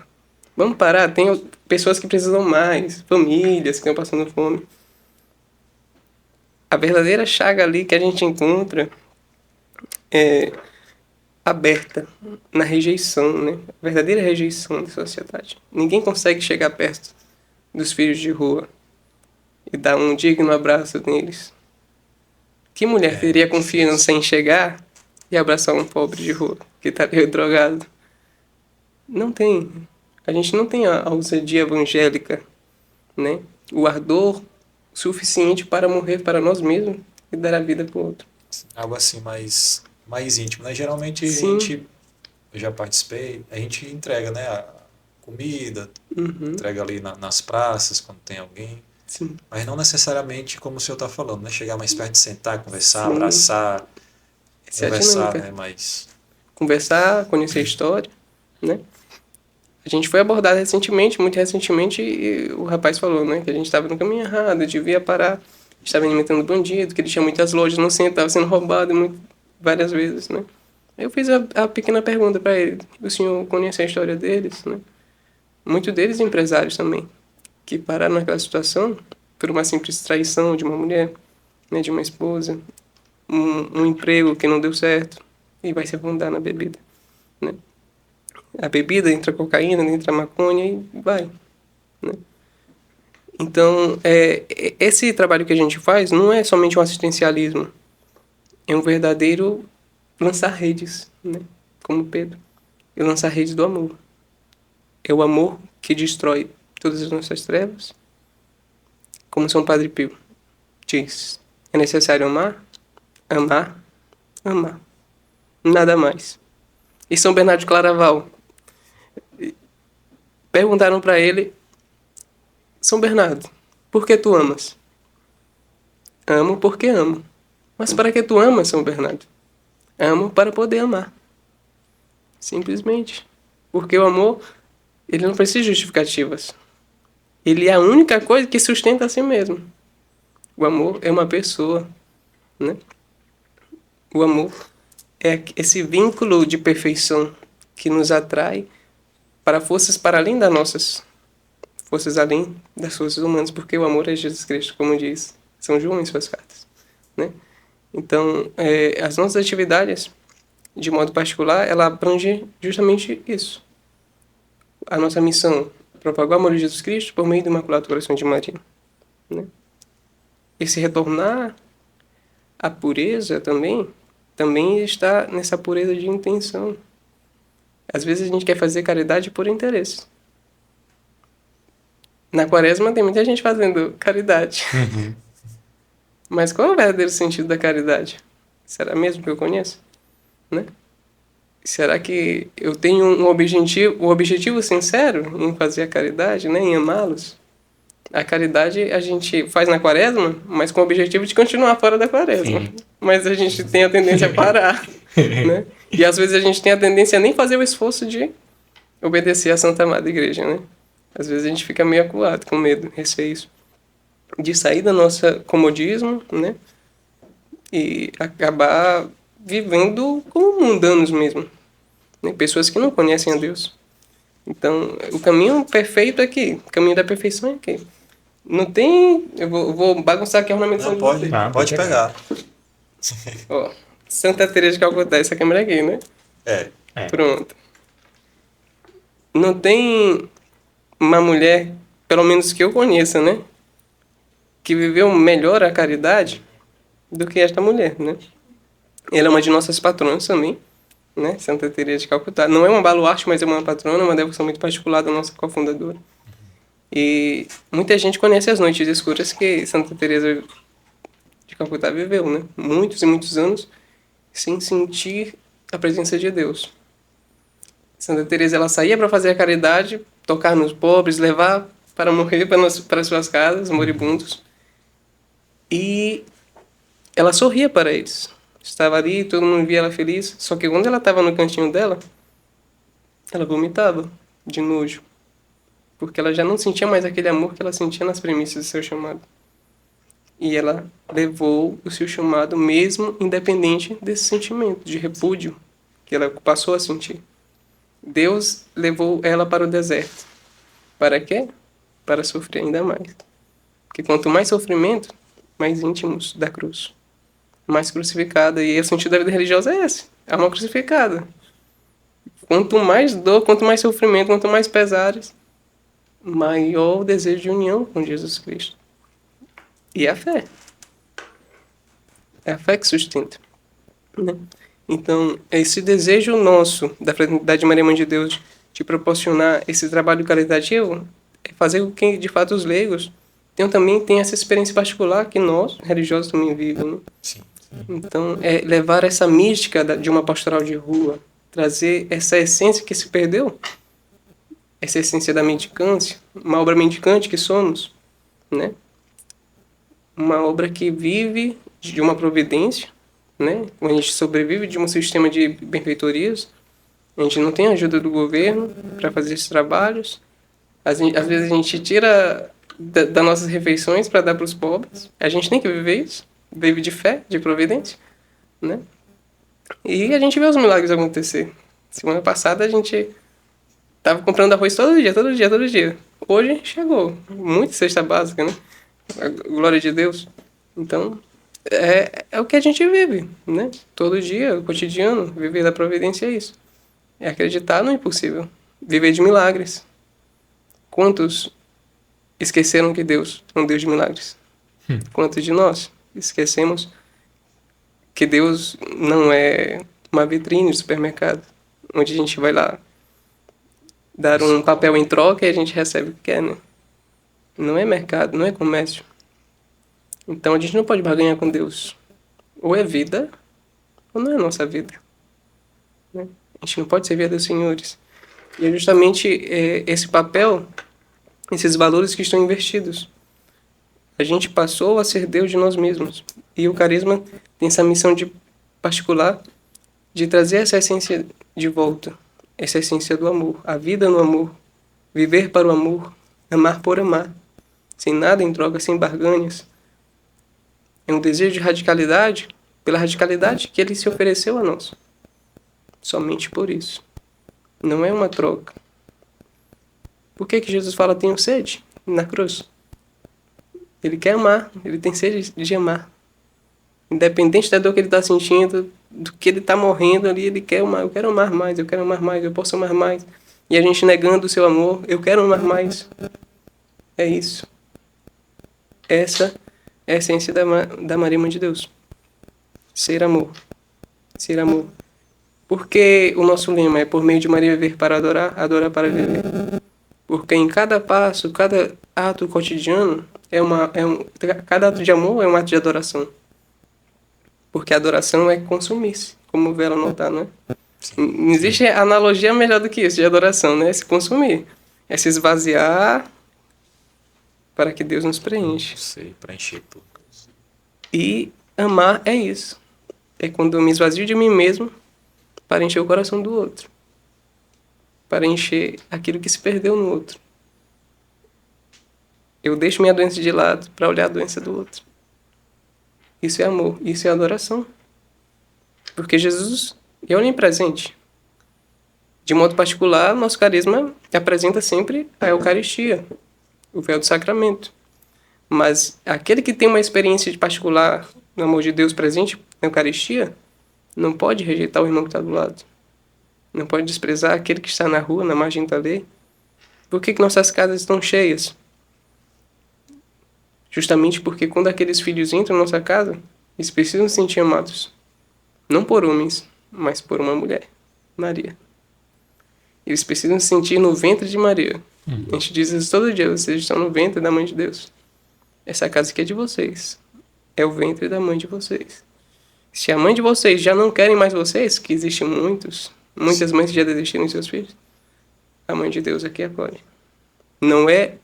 Vamos parar, tem pessoas que precisam mais, famílias que estão passando fome. A verdadeira chaga ali que a gente encontra é aberta na rejeição, né? A verdadeira rejeição da sociedade. Ninguém consegue chegar perto dos filhos de rua e dar um digno abraço neles. Que mulher teria confiança em chegar e abraçar um pobre de rua que está drogado? Não tem. A gente não tem a ousadia evangélica, né? O ardor suficiente para morrer para nós mesmos e dar a vida para o outro. Algo assim mais íntimo, né? Geralmente eu já participei, a gente entrega, né? A comida, entrega ali nas praças quando tem alguém. Sim. Mas não necessariamente como o senhor está falando, né? Chegar mais perto de sentar, conversar, abraçar, conversar, né? Mas... conversar, conhecer a história, né? A gente foi abordado muito recentemente, e o rapaz falou, né, que a gente estava no caminho errado, devia parar, estava alimentando bandido, que ele tinha muitas lojas no centro, estava sendo roubado várias vezes, né? Eu fiz a pequena pergunta para ele: o senhor conhece a história deles, né? Muitos deles empresários também, que pararam naquela situação por uma simples traição de uma mulher, né, de uma esposa, um emprego que não deu certo e vai se afundar na bebida, né? A bebida, entra a cocaína, entra a maconha e vai, né? Então, esse trabalho que a gente faz não é somente um assistencialismo, é um verdadeiro lançar redes, né? Como Pedro, e lançar redes do amor. É o amor que destrói todas as nossas trevas. Como São Padre Pio diz: é necessário amar, amar, amar. Nada mais. E São Bernardo de Claraval, perguntaram para ele: São Bernardo, por que tu amas? Amo porque amo. Mas para que tu amas, São Bernardo? Amo para poder amar. Simplesmente. Porque o amor, ele não precisa de justificativas. Ele é a única coisa que sustenta a si mesmo. O amor é uma pessoa, né? O amor é esse vínculo de perfeição que nos atrai para forças para além das nossas forças, além das forças humanas, porque o amor é Jesus Cristo, como diz São João em suas cartas, né? Então, as nossas atividades, de modo particular, ela abrange justamente isso. A nossa missão: propagar o amor de Jesus Cristo por meio do Imaculado Coração de Maria, né? Esse retornar à pureza também está nessa pureza de intenção. Às vezes a gente quer fazer caridade por interesse. Na Quaresma tem muita gente fazendo caridade. Mas qual é o verdadeiro sentido da caridade? Será mesmo que eu conheço? Né? Será que eu tenho um objetivo sincero em fazer a caridade, né? Em amá-los? A caridade a gente faz na Quaresma, mas com o objetivo de continuar fora da Quaresma. Sim. Mas a gente tem a tendência a parar, né? E às vezes a gente tem a tendência a nem fazer o esforço de obedecer à Santa Amada Igreja, né? Às vezes a gente fica meio acuado, com medo, receios de sair da nossa comodismo, né? E acabar vivendo como mundanos mesmo, né? Pessoas que não conhecem a Deus. Então, o caminho perfeito é aqui, o caminho da perfeição é aqui. Não tem... Eu vou bagunçar aqui a ornamentação de vocês. Pode pegar. Ó, Santa Teresa de Calcutá, essa câmera aqui, né? Pronto. Não tem uma mulher, pelo menos que eu conheça, né, que viveu melhor a caridade do que esta mulher, né? Ela é uma de nossas patronas também, né? Santa Teresa de Calcutá. Não é uma baluarte, mas é uma patrona, uma devoção muito particular da nossa cofundadora. E muita gente conhece as noites escuras que Santa Teresa de Calcutá viveu, né? Muitos e muitos anos sem sentir a presença de Deus. Santa Teresa, ela saía para fazer a caridade, tocar nos pobres, levar para morrer para suas casas, moribundos. E ela sorria para eles. Estava ali, todo mundo via ela feliz. Só que quando ela estava no cantinho dela, ela vomitava de nojo. Porque ela já não sentia mais aquele amor que ela sentia nas premissas do seu chamado. E ela levou o seu chamado mesmo independente desse sentimento de repúdio que ela passou a sentir. Deus levou ela para o deserto. Para quê? Para sofrer ainda mais. Porque quanto mais sofrimento, mais íntimos da cruz. Mais crucificada. E o sentido da vida religiosa é esse. É uma crucificada. Quanto mais dor, quanto mais sofrimento, quanto mais pesares, maior o desejo de união com Jesus Cristo. E a fé. É a fé que sustenta. Né? Então, esse desejo nosso, da Fraternidade Maria Mãe de Deus, de proporcionar esse trabalho caritativo, é fazer com que, de fato, os leigos também tenham essa experiência particular que nós, religiosos, também vivemos. Né? Sim. Então, é levar essa mística de uma pastoral de rua, trazer essa essência que se perdeu, essa essência da mendicância, uma obra mendicante que somos, né? Uma obra que vive de uma providência, né? A gente sobrevive de um sistema de benfeitorias, a gente não tem ajuda do governo para fazer esses trabalhos, às vezes a gente tira das nossas refeições para dar para os pobres, a gente tem que viver isso, vive de fé, de providência, né? E a gente vê os milagres acontecer. Semana passada a gente tava comprando arroz todo dia. Hoje chegou muita cesta básica, né? A glória de Deus. Então, é o que a gente vive, né? Todo dia, o cotidiano, viver da providência é isso. É acreditar no impossível. Viver de milagres. Quantos esqueceram que Deus é um Deus de milagres? Quantos de nós esquecemos que Deus não é uma vitrine de supermercado, onde a gente vai lá dar um papel em troca e a gente recebe o que quer, né? Não é mercado, não é comércio. Então a gente não pode barganhar com Deus. Ou é vida, ou não é nossa vida. Né? A gente não pode servir a Deus senhores. E é justamente esse papel, esses valores que estão invertidos. A gente passou a ser Deus de nós mesmos. E o carisma tem essa missão particular de trazer essa essência de volta. Essa essência do amor. A vida no amor. Viver para o amor. Amar por amar. Sem nada em troca, sem barganhas. É um desejo de radicalidade, pela radicalidade que ele se ofereceu a nós. Somente por isso. Não é uma troca. Por que Jesus fala, tenho sede? Na cruz. Ele quer amar, ele tem sede de amar. Independente da dor que ele está sentindo, do que ele está morrendo ali, ele quer amar. Eu quero amar mais, eu posso amar mais. E a gente negando o seu amor, eu quero amar mais. É isso. Essa é a essência da Maria Mãe de Deus. Ser amor. Ser amor. Porque o nosso lema é por meio de Maria viver para adorar, adorar para viver. Porque em cada passo, cada ato cotidiano, cada ato de amor é um ato de adoração. Porque a adoração é consumir-se, como o Vela notar, né? Não existe analogia melhor do que isso de adoração, né? É se consumir. É se esvaziar para que Deus nos preencha. Sei, preencher tudo. E amar é isso. É quando eu me esvazio de mim mesmo para encher o coração do outro. Para encher aquilo que se perdeu no outro. Eu deixo minha doença de lado para olhar a doença do outro. Isso é amor, isso é adoração. Porque Jesus é onipresente. De modo particular, nosso carisma apresenta sempre a Eucaristia, o véu do sacramento. Mas aquele que tem uma experiência de particular no amor de Deus presente na Eucaristia, não pode rejeitar o irmão que está do lado. Não pode desprezar aquele que está na rua, na margem da lei. Por que nossas casas estão cheias? Justamente porque quando aqueles filhos entram na nossa casa, eles precisam se sentir amados. Não por homens, mas por uma mulher, Maria. Eles precisam se sentir no ventre de Maria. A gente diz isso todo dia, vocês estão no ventre da Mãe de Deus. Essa casa aqui é de vocês. É o ventre da Mãe de vocês. Se a mãe de vocês já não querem mais vocês, que existem muitos, Muitas mães já desistiram de seus filhos. A mãe de Deus aqui acolhe. Não é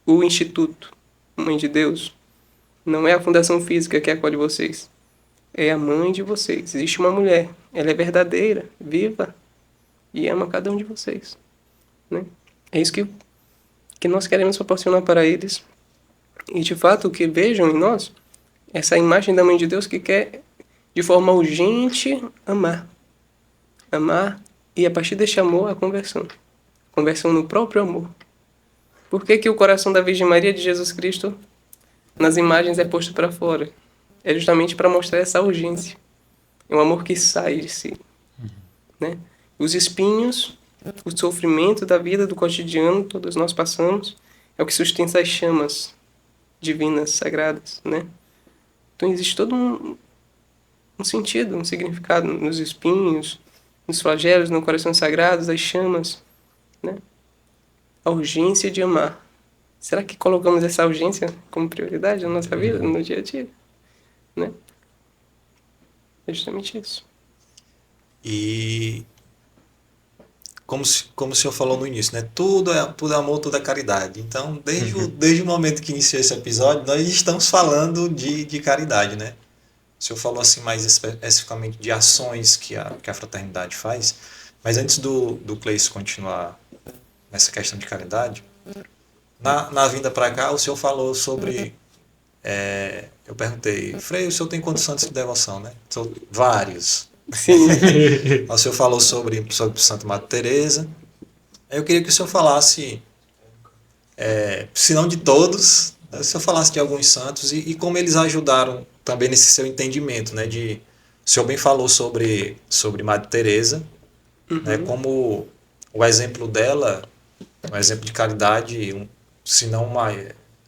o Instituto Mãe de Deus. Não é a Fundação Física que acolhe vocês. É a mãe de vocês. Existe uma mulher. Ela é verdadeira, viva e ama cada um de vocês. Né? É isso que nós queremos proporcionar para eles. E, de fato, que vejam em nós essa imagem da Mãe de Deus que quer, de forma urgente, amar. Amar e, a partir deste amor, a conversão. Conversão no próprio amor. Por que o coração da Virgem Maria de Jesus Cristo, nas imagens, é posto para fora? É justamente para mostrar essa urgência. É um amor que sai de si. Né? Os espinhos, o sofrimento da vida, do cotidiano, todos nós passamos, é o que sustenta as chamas divinas, sagradas, né? Então existe todo um sentido, um significado nos espinhos, nos flagelos, no coração sagrado, as chamas, né? A urgência de amar. Será que colocamos essa urgência como prioridade na nossa vida, no dia a dia? Né? É justamente isso. E como o senhor falou no início, né? Tudo é amor, tudo é caridade. Então, desde o momento que iniciou esse episódio, nós estamos falando de caridade, né? O senhor falou assim mais especificamente de ações que a fraternidade faz, mas antes do Cleiton continuar nessa questão de caridade, na vinda para cá, o senhor falou sobre... eu perguntei, Frei, o senhor tem quantos santos de devoção, né? Vários. Sim. O senhor falou sobre Santa Madre Teresa. Eu queria que o senhor falasse, se não de todos, né, o senhor falasse de alguns santos e como eles ajudaram também nesse seu entendimento, né? O senhor bem falou sobre Madre Teresa, né, como o exemplo dela, um exemplo de caridade,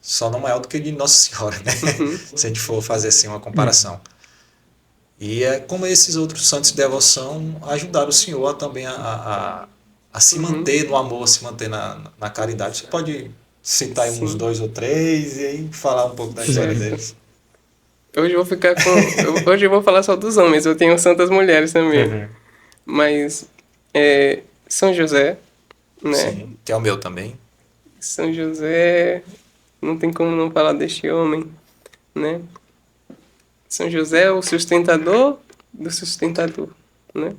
só não maior do que de Nossa Senhora, né? Se a gente for fazer assim uma comparação. E é como esses outros santos de devoção ajudaram o senhor também a se manter no amor, a se manter na caridade. Você pode citar aí uns 2 ou 3 e aí falar um pouco da história deles. Hoje eu vou falar só dos homens, eu tenho santas mulheres também. Mas São José, né? Sim, que é o meu também. São José, não tem como não falar deste homem, né? São José é o sustentador do sustentador, né?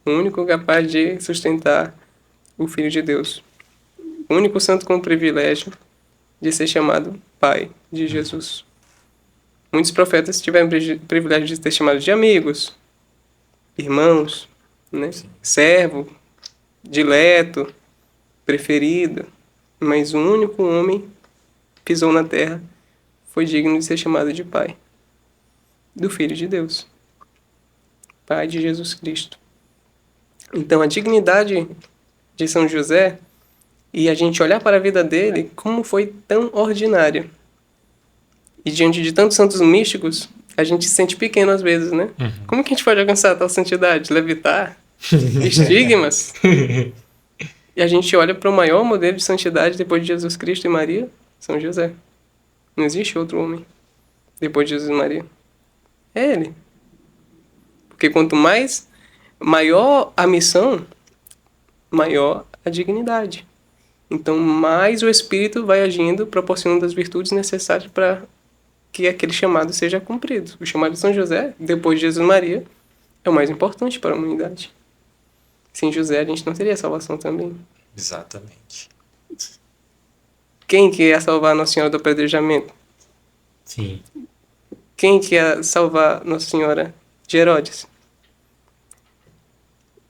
O único capaz de sustentar o Filho de Deus. O único santo com o privilégio de ser chamado Pai de Jesus. Muitos profetas tiveram o privilégio de ser chamados de amigos, irmãos, né? Servo, dileto, preferido. Mas o único homem que pisou na terra foi digno de ser chamado de Pai. Do Filho de Deus, Pai de Jesus Cristo. Então, a dignidade de São José, e a gente olhar para a vida dele, como foi tão ordinária. E diante de tantos santos místicos, a gente se sente pequeno às vezes, né? Como que a gente pode alcançar tal santidade? Levitar? Estigmas? E a gente olha para o maior modelo de santidade depois de Jesus Cristo e Maria, São José. Não existe outro homem depois de Jesus e Maria. É ele. Porque quanto maior a missão, maior a dignidade. Então, mais o Espírito vai agindo, proporcionando as virtudes necessárias para que aquele chamado seja cumprido. O chamado de São José, depois de Jesus e Maria, é o mais importante para a humanidade. Sem José, a gente não teria salvação também. Exatamente. Quem que ia salvar Nossa Senhora do Apedrejamento? Sim. Quem que ia salvar Nossa Senhora de Herodes?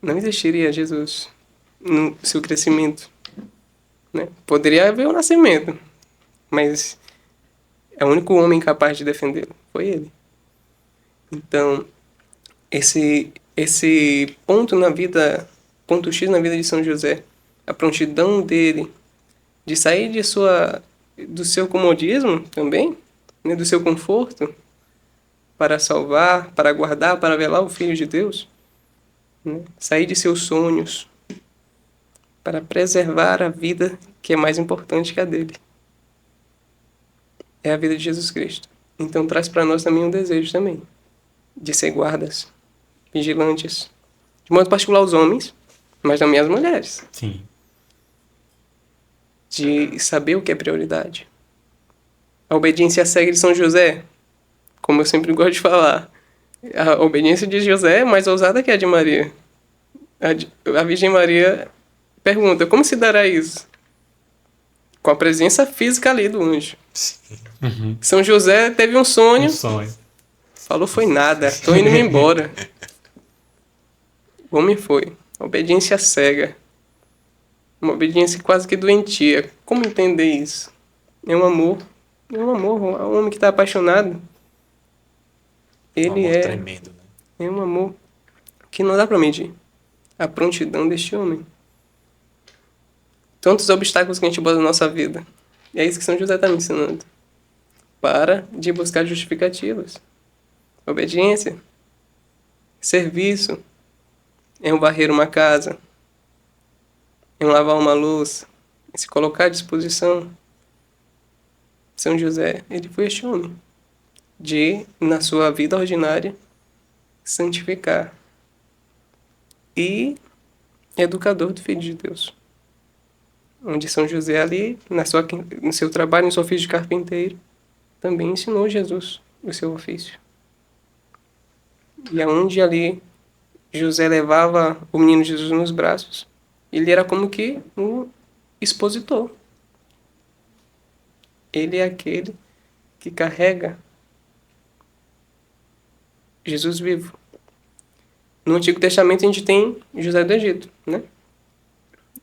Não existiria Jesus no seu crescimento, né? Poderia haver o nascimento, mas é o único homem capaz de defendê-lo. Foi ele. Então, esse ponto X na vida de São José, a prontidão dele de sair do seu comodismo também, né, do seu conforto, para salvar, para guardar, para velar o Filho de Deus, né? Sair de seus sonhos, para preservar a vida que é mais importante que a dele. É a vida de Jesus Cristo. Então traz para nós também um desejo também, de ser guardas, vigilantes, de modo particular os homens, mas também as mulheres. Sim. De saber o que é prioridade. A obediência cega de São José, como eu sempre gosto de falar, a obediência de José é mais ousada que a de Maria. A Virgem Maria pergunta, como se dará isso? Com a presença física ali do anjo. Uhum. São José teve um sonho. Falou, foi nada, tô indo embora. O homem foi. Obediência cega. Uma obediência quase que doentia. Como entender isso? É um amor. É um amor. Um homem que está apaixonado. Ele um amor tremendo, né? É um amor que não dá para medir. A prontidão deste homem. Tantos obstáculos que a gente bota na nossa vida. E é isso que São José está me ensinando. Para de buscar justificativas. Obediência. Serviço. É um varrer uma casa. É um lavar uma louça. É se colocar à disposição. São José, ele foi este homem. De, na sua vida ordinária, santificar. E educador do Filho de Deus. Onde São José ali, no seu trabalho, no seu ofício de carpinteiro, também ensinou Jesus o seu ofício. E aonde ali José levava o menino Jesus nos braços, ele era como que um expositor. Ele é aquele que carrega Jesus vivo. No Antigo Testamento a gente tem José do Egito, né?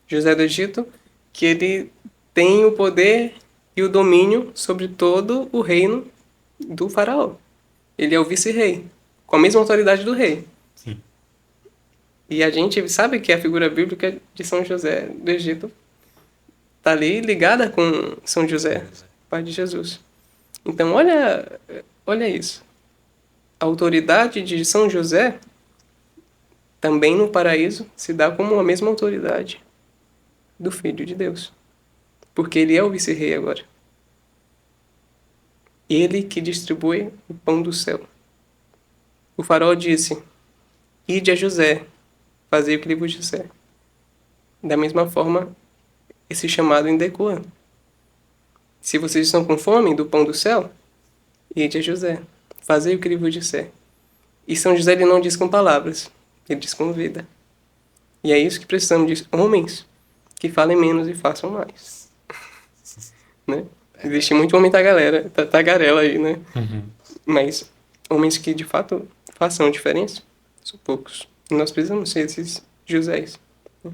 José do Egito, que ele tem o poder e o domínio sobre todo o reino do faraó. Ele é o vice-rei, com a mesma autoridade do rei. Sim. E a gente sabe que a figura bíblica de São José do Egito está ali ligada com São José, pai de Jesus. Então, olha isso. A autoridade de São José também no paraíso se dá como a mesma autoridade do Filho de Deus. Porque ele é o vice-rei agora. Ele que distribui o pão do céu. O faraó disse, ide a José, fazei o que ele vos disser. Da mesma forma, esse chamado indecoa. Se vocês estão com fome do pão do céu, ide a José, fazei o que ele vos disser. E São José ele não diz com palavras, ele diz com vida. E é isso que precisamos de homens que falem menos e façam mais. Né? Existe muito homem tagarela aí, né? Uhum. Mas homens que de fato façam a diferença são poucos. E nós precisamos ser esses Joséis, né?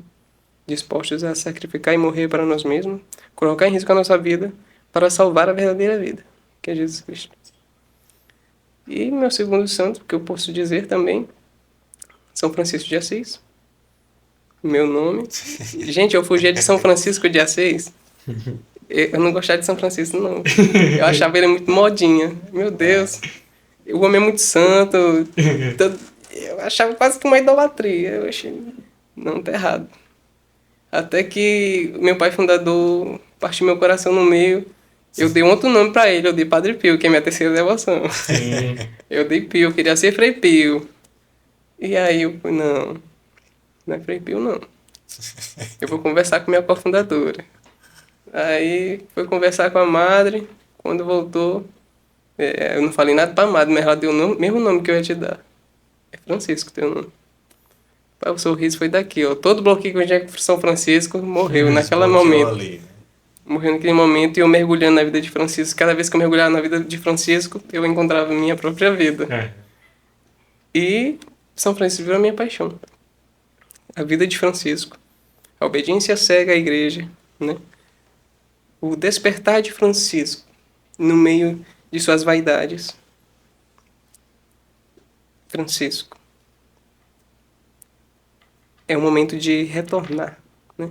Dispostos a sacrificar e morrer para nós mesmos, colocar em risco a nossa vida para salvar a verdadeira vida, que é Jesus Cristo. E meu segundo santo, que eu posso dizer também, São Francisco de Assis. Meu nome. Gente, eu fugia de São Francisco de Assis. Eu não gostava de São Francisco, não. Eu achava ele muito modinha. Meu Deus. O homem é muito santo. Eu achava quase que uma idolatria. Eu achei, não, tá errado. Até que meu pai fundador partiu meu coração no meio. Eu dei um outro nome pra ele. Eu dei Padre Pio, que é minha terceira devoção. Eu dei Pio, eu queria ser Frei Pio. E aí eu falei, não é Frei Pio, não. Eu vou conversar com minha cofundadora. Aí foi conversar com a madre. Quando voltou, eu não falei nada pra madre, mas ela deu o mesmo nome que eu ia te dar. É Francisco teu nome. O sorriso foi daqui, ó. Todo bloqueio que eu tinha com São Francisco morreu naquele momento. Ali, né? Morreu naquele momento e eu mergulhando na vida de Francisco. Cada vez que eu mergulhava na vida de Francisco, eu encontrava a minha própria vida. E São Francisco virou a minha paixão. A vida de Francisco. A obediência cega à igreja, né? O despertar de Francisco no meio de suas vaidades. Francisco. É um momento de retornar, né?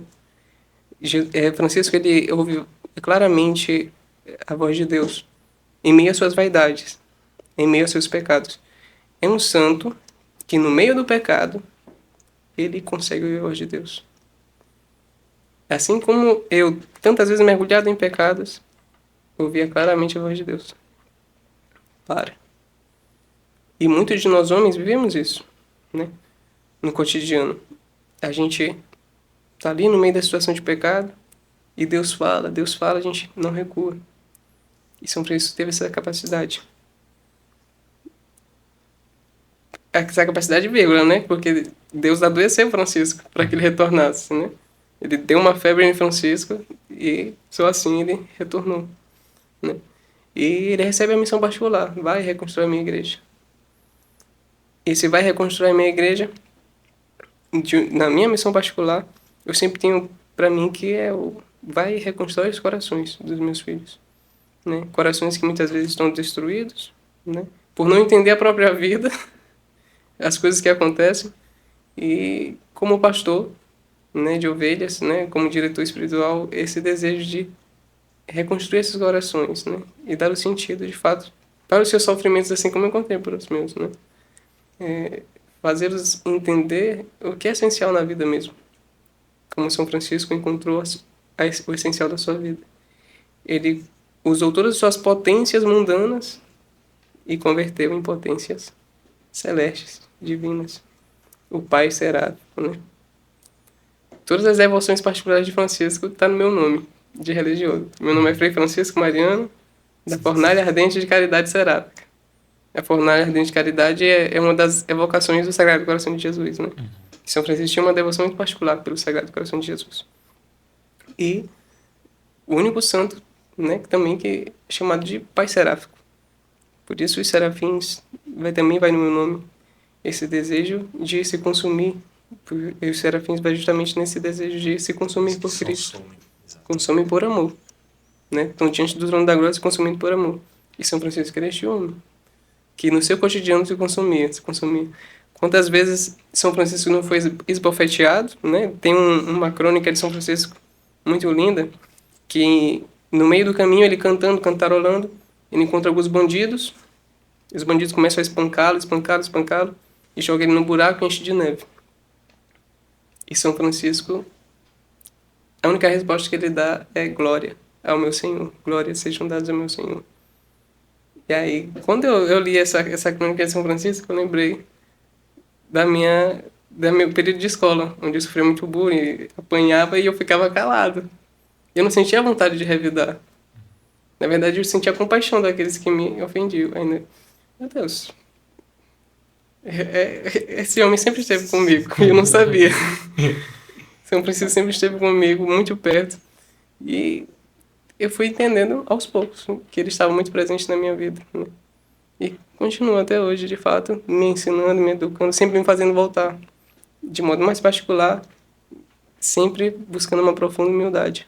Francisco, ele ouve claramente a voz de Deus em meio às suas vaidades, em meio aos seus pecados. É um santo que no meio do pecado ele consegue ouvir a voz de Deus. Assim como eu, tantas vezes mergulhado em pecados, ouvia claramente a voz de Deus. Para. E muitos de nós homens vivemos isso, né? no cotidiano. A gente tá ali no meio da situação de pecado e Deus fala, a gente não recua. E São Francisco teve essa capacidade. Essa capacidade vírgula, né? Porque Deus adoeceu Francisco para que ele retornasse, né? Ele deu uma febre em Francisco e só assim ele retornou, né? E ele recebe a missão particular, vai reconstruir a minha igreja. E se vai reconstruir a minha igreja, na minha missão particular, eu sempre tenho para mim que vai reconstruir os corações dos meus filhos, né? Corações que muitas vezes estão destruídos, né? Por não entender a própria vida, as coisas que acontecem. E como pastor, né, de ovelhas, né, como diretor espiritual, esse desejo de reconstruir esses corações, né, e dar o sentido, de fato, para os seus sofrimentos, assim como eu encontrei para os meus, né, fazê-los entender o que é essencial na vida mesmo, como São Francisco encontrou o essencial da sua vida. Ele usou todas as suas potências mundanas e converteu em potências celestes, divinas. O Pai será, né? Todas as devoções particulares de Francisco estão no meu nome de religioso. Meu nome é Frei Francisco Mariano, da Fornalha Ardente de Caridade Seráfica. A Fornalha Ardente de Caridade é uma das evocações do Sagrado Coração de Jesus, né? São Francisco tinha uma devoção muito particular pelo Sagrado Coração de Jesus. E o único santo, né, que é chamado de Pai Seráfico. Por isso os serafins também vai no meu nome esse desejo de se consumir. E os serafins vai justamente nesse desejo de se consumir por Cristo. Consumem por amor, né? Estão diante do trono da glória se consumindo por amor. E São Francisco era este homem que no seu cotidiano se consumia. Quantas vezes São Francisco não foi esbofeteado, né? Tem uma crônica de São Francisco muito linda, que no meio do caminho ele cantando, cantarolando, ele encontra alguns bandidos. Os bandidos começam a espancá-lo, e jogam ele no buraco e enche de neve. E São Francisco, a única resposta que ele dá é glória ao meu Senhor. Glória sejam dadas ao meu Senhor. E aí, quando eu li essa crônica de São Francisco, eu lembrei do meu período de escola, onde eu sofria muito bullying, apanhava e eu ficava calado. Eu não sentia vontade de revidar. Na verdade, eu sentia compaixão daqueles que me ofendiam. Ainda, meu Deus, esse homem sempre esteve comigo, e eu não sabia. São Francisco sempre esteve comigo, muito perto. E eu fui entendendo aos poucos que ele estava muito presente na minha vida, né? E continua até hoje, de fato, me ensinando, me educando, sempre me fazendo voltar. De modo mais particular, sempre buscando uma profunda humildade,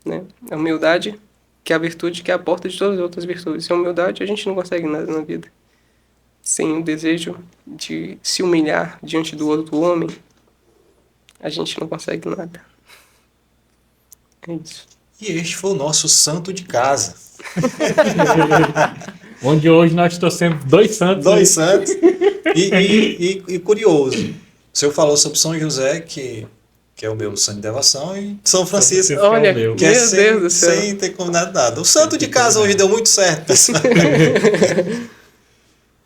né? A humildade, que é a virtude, que é a porta de todas as outras virtudes. Sem humildade, a gente não consegue nada na vida. Sem o desejo de se humilhar diante do outro homem, a gente não consegue nada. É isso. E este foi o nosso santo de casa. Onde hoje nós trouxemos dois santos. Dois santos. E curioso, o senhor falou sobre São José, que é o meu santo de devoção, e São Francisco, olha, que meu Deus do céu, sem ter combinado nada. O santo de casa hoje deu muito certo, pessoal.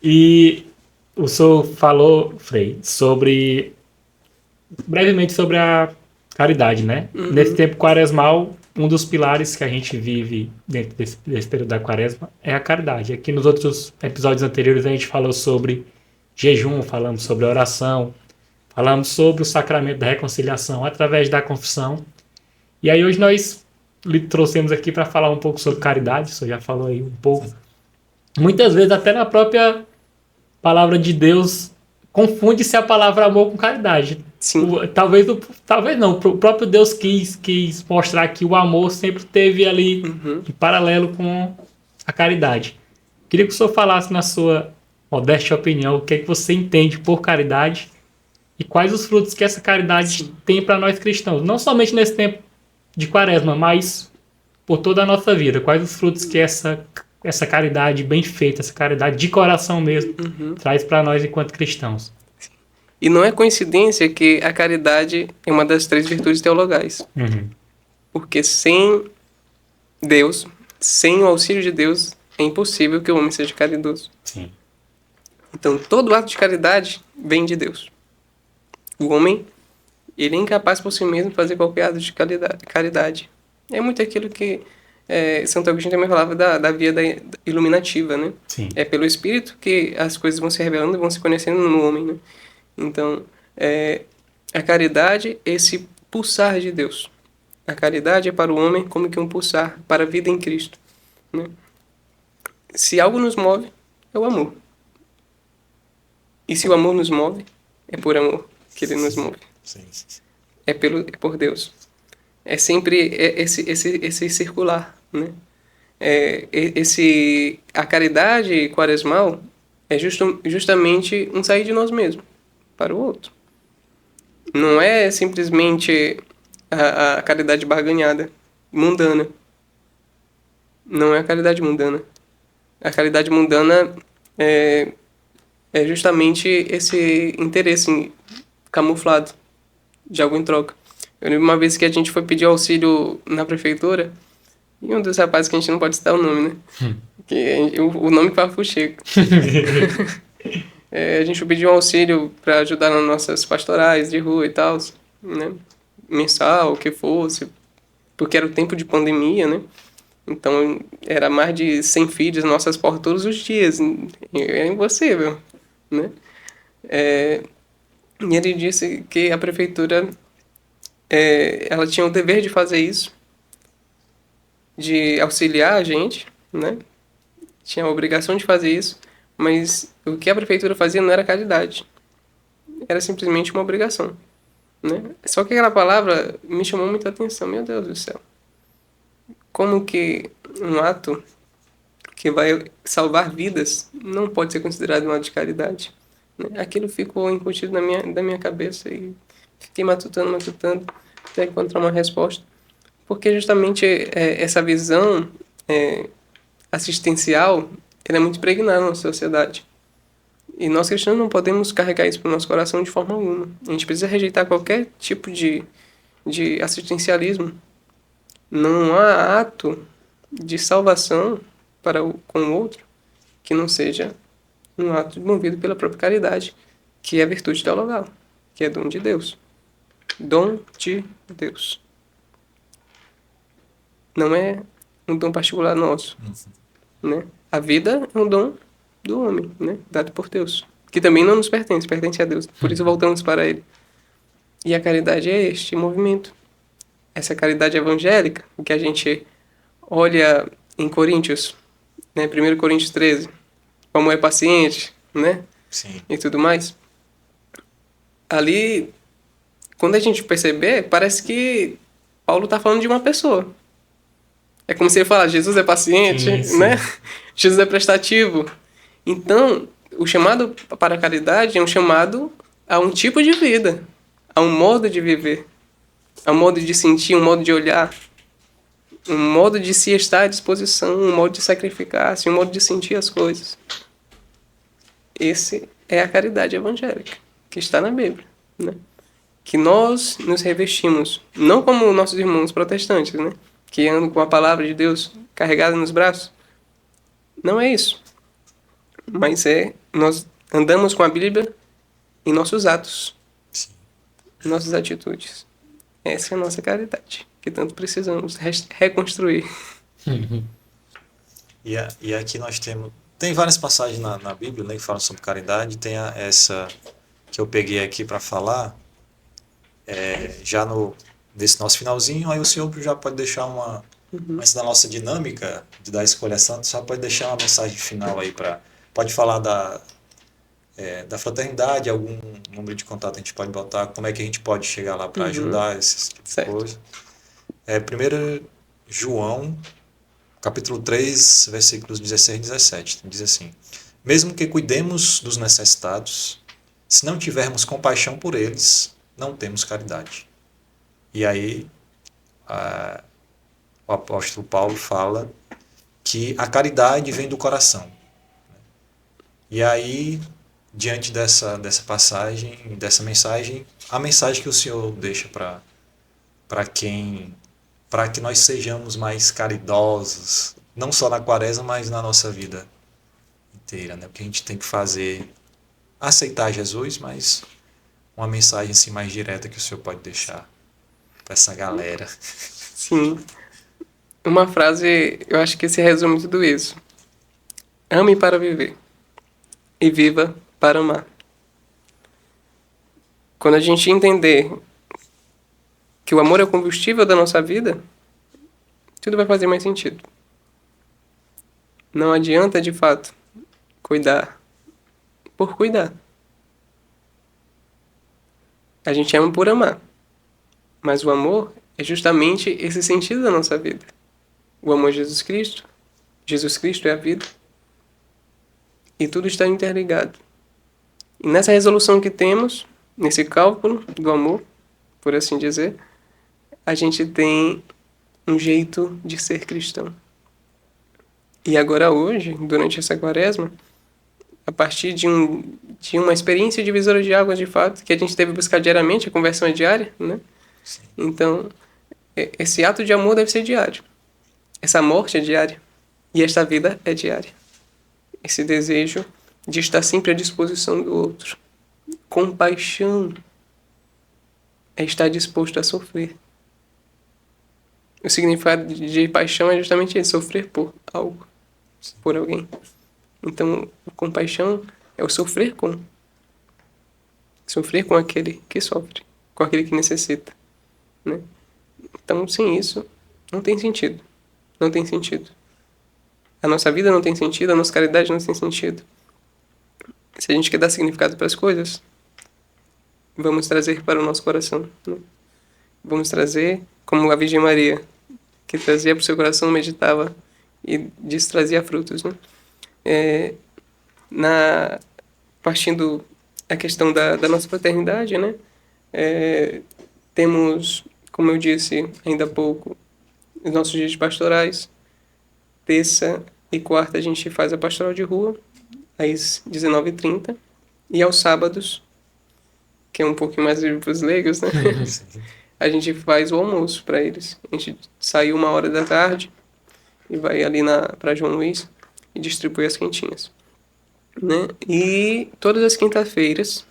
E o senhor falou, Frei, brevemente sobre a caridade, né? Uhum. Nesse tempo quaresmal, um dos pilares que a gente vive dentro desse período da quaresma é a caridade. Aqui nos outros episódios anteriores a gente falou sobre jejum, falamos sobre oração, falamos sobre o sacramento da reconciliação através da confissão. E aí hoje nós lhe trouxemos aqui para falar um pouco sobre caridade, o senhor já falou aí um pouco. Muitas vezes até na própria palavra de Deus confunde-se a palavra amor com caridade. Sim. Talvez não, o próprio Deus quis mostrar que o amor sempre esteve ali em paralelo com a caridade. Queria que o senhor falasse, na sua modesta opinião, o que é que você entende por caridade e quais os frutos que essa caridade tem para nós cristãos. Não somente nesse tempo de quaresma, mas por toda a nossa vida. Quais os frutos que essa caridade bem feita, essa caridade de coração mesmo, traz para nós enquanto cristãos. E não é coincidência que a caridade é uma das 3 virtudes teologais. Porque sem Deus, sem o auxílio de Deus, é impossível que o homem seja caridoso. Sim. Então, todo ato de caridade vem de Deus. O homem, ele é incapaz por si mesmo de fazer qualquer ato de caridade. É muito aquilo que Santo Agostinho também falava da via da iluminativa, né? Sim. É pelo Espírito que as coisas vão se revelando e vão se conhecendo no homem, né? Então, a caridade é esse pulsar de Deus. A caridade é para o homem como que um pulsar para a vida em Cristo, né? Se algo nos move, é o amor. E se o amor nos move, é por amor que ele nos move. Sim. É por Deus. É sempre esse circular, né? A caridade quaresmal é justamente um sair de nós mesmos para o outro. Não é simplesmente a caridade barganhada, mundana. Não é a caridade mundana. A caridade mundana é justamente esse interesse camuflado de algo em troca. Eu lembro uma vez que a gente foi pedir auxílio na prefeitura e um dos rapazes, que a gente não pode citar o nome, né? O nome que foi Fuxico. A gente pediu um auxílio para ajudar nas nossas pastorais de rua e tal, né? Mensal, o que fosse, porque era o tempo de pandemia, né? Então, era mais de 100 filhos nossas portas todos os dias. É impossível, né? E ele disse que a prefeitura ela tinha o dever de fazer isso, de auxiliar a gente, né? Tinha a obrigação de fazer isso, mas o que a prefeitura fazia não era caridade. Era simplesmente uma obrigação, né? Só que aquela palavra me chamou muita atenção. Meu Deus do céu. Como que um ato que vai salvar vidas não pode ser considerado um ato de caridade, né? Aquilo ficou incutido da minha cabeça e fiquei matutando, até encontrar uma resposta. Porque justamente essa visão assistencial ela é muito impregnada na sociedade. E nós cristãos não podemos carregar isso para o nosso coração de forma alguma. A gente precisa rejeitar qualquer tipo de assistencialismo. Não há ato de salvação com o outro que não seja um ato movido pela própria caridade, que é a virtude teologal, que é dom de Deus. Dom de Deus. Não é um dom particular nosso, né? A vida é um dom do homem, né? Dado por Deus, que também não nos pertence, pertence a Deus. Por isso voltamos para Ele. E a caridade é este movimento. Essa caridade evangélica, que a gente olha em Coríntios, né? 1 Coríntios 13, como é paciente, né? Sim. E tudo mais. Ali, quando a gente perceber, parece que Paulo está falando de uma pessoa. É como se ele falasse, Jesus é paciente, sim. né? Jesus é prestativo. Então, o chamado para a caridade é um chamado a um tipo de vida, a um modo de viver, a um modo de sentir, um modo de olhar, um modo de se estar à disposição, um modo de sacrificar-se, um modo de sentir as coisas. Esse é a caridade evangélica, que está na Bíblia, né? Que nós nos revestimos, não como nossos irmãos protestantes, né? Que andam com a palavra de Deus carregada nos braços. Não é isso. Mas nós andamos com a Bíblia em nossos atos, em nossas atitudes. Essa é a nossa caridade, que tanto precisamos reconstruir. E aqui nós tem várias passagens na Bíblia, né, que falam sobre caridade. Tem essa que eu peguei aqui para falar, já nesse nosso finalzinho. Aí o senhor já pode deixar antes da nossa dinâmica da escolha santa, só pode deixar uma mensagem final aí pode falar da fraternidade, algum número de contato a gente pode botar, como é que a gente pode chegar lá para ajudar, esse tipo de coisa. 1 João, capítulo 3, versículos 16 e 17, diz assim: mesmo que cuidemos dos necessitados, se não tivermos compaixão por eles, não temos caridade. E aí o apóstolo Paulo fala que a caridade vem do coração. E aí, diante dessa passagem, dessa mensagem, a mensagem que o senhor deixa para que nós sejamos mais caridosos, não só na quaresma, mas na nossa vida inteira, né? O que a gente tem que fazer, aceitar Jesus, mas uma mensagem assim mais direta que o senhor pode deixar para essa galera. Sim. Uma frase, eu acho que se resume tudo isso. Ame para viver e viva para amar. Quando a gente entender que o amor é o combustível da nossa vida, tudo vai fazer mais sentido. Não adianta, de fato, cuidar por cuidar. A gente ama por amar. Mas o amor é justamente esse sentido da nossa vida. O amor a Jesus Cristo. Jesus Cristo é a vida. E tudo está interligado. E nessa resolução que temos, nesse cálculo do amor, por assim dizer, a gente tem um jeito de ser cristão. E agora hoje, durante essa quaresma, a partir de uma experiência divisora de águas, de fato, que a gente deve buscar diariamente, a conversão é diária, né? Sim. Então, esse ato de amor deve ser diário. Essa morte é diária. E esta vida é diária. Esse desejo de estar sempre à disposição do outro. Compaixão é estar disposto a sofrer. O significado de paixão é justamente isso, sofrer por algo, por alguém. Então, compaixão é o sofrer com aquele que sofre, com aquele que necessita, né? Então, sem isso, não tem sentido. Não tem sentido. A nossa vida não tem sentido, a nossa caridade não tem sentido. Se a gente quer dar significado para as coisas, vamos trazer para o nosso coração, né? Vamos trazer como a Virgem Maria, que trazia para o seu coração, meditava e disso trazia frutos, né? Partindo a questão da nossa fraternidade, né? Temos, como eu disse ainda há pouco, os nossos dias pastorais. Terça e quarta a gente faz a pastoral de rua, às 19h30. E aos sábados, que é um pouquinho mais livre para os leigos, né? A gente faz o almoço para eles. A gente sai 13h e vai ali para João Luís e distribui as quentinhas, né? E todas as quintas-feiras,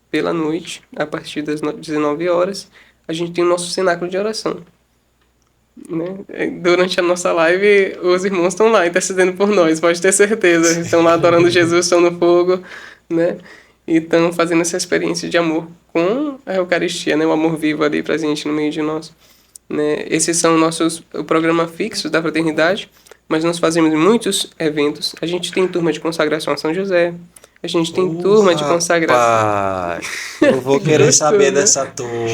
pela noite, a partir das 19 horas, a gente tem o nosso cenáculo de oração, né? Durante a nossa live, os irmãos estão lá intercedendo por nós, pode ter certeza. Eles estão lá adorando Jesus, estão no fogo, né? E estão fazendo essa experiência de amor com a Eucaristia, né? O amor vivo ali presente no meio de nós, né? Esses são o programa fixo da fraternidade, mas nós fazemos muitos eventos. A gente tem turma de consagração a São José, a gente tem turma de consagração. Eu vou querer saber dessa turma,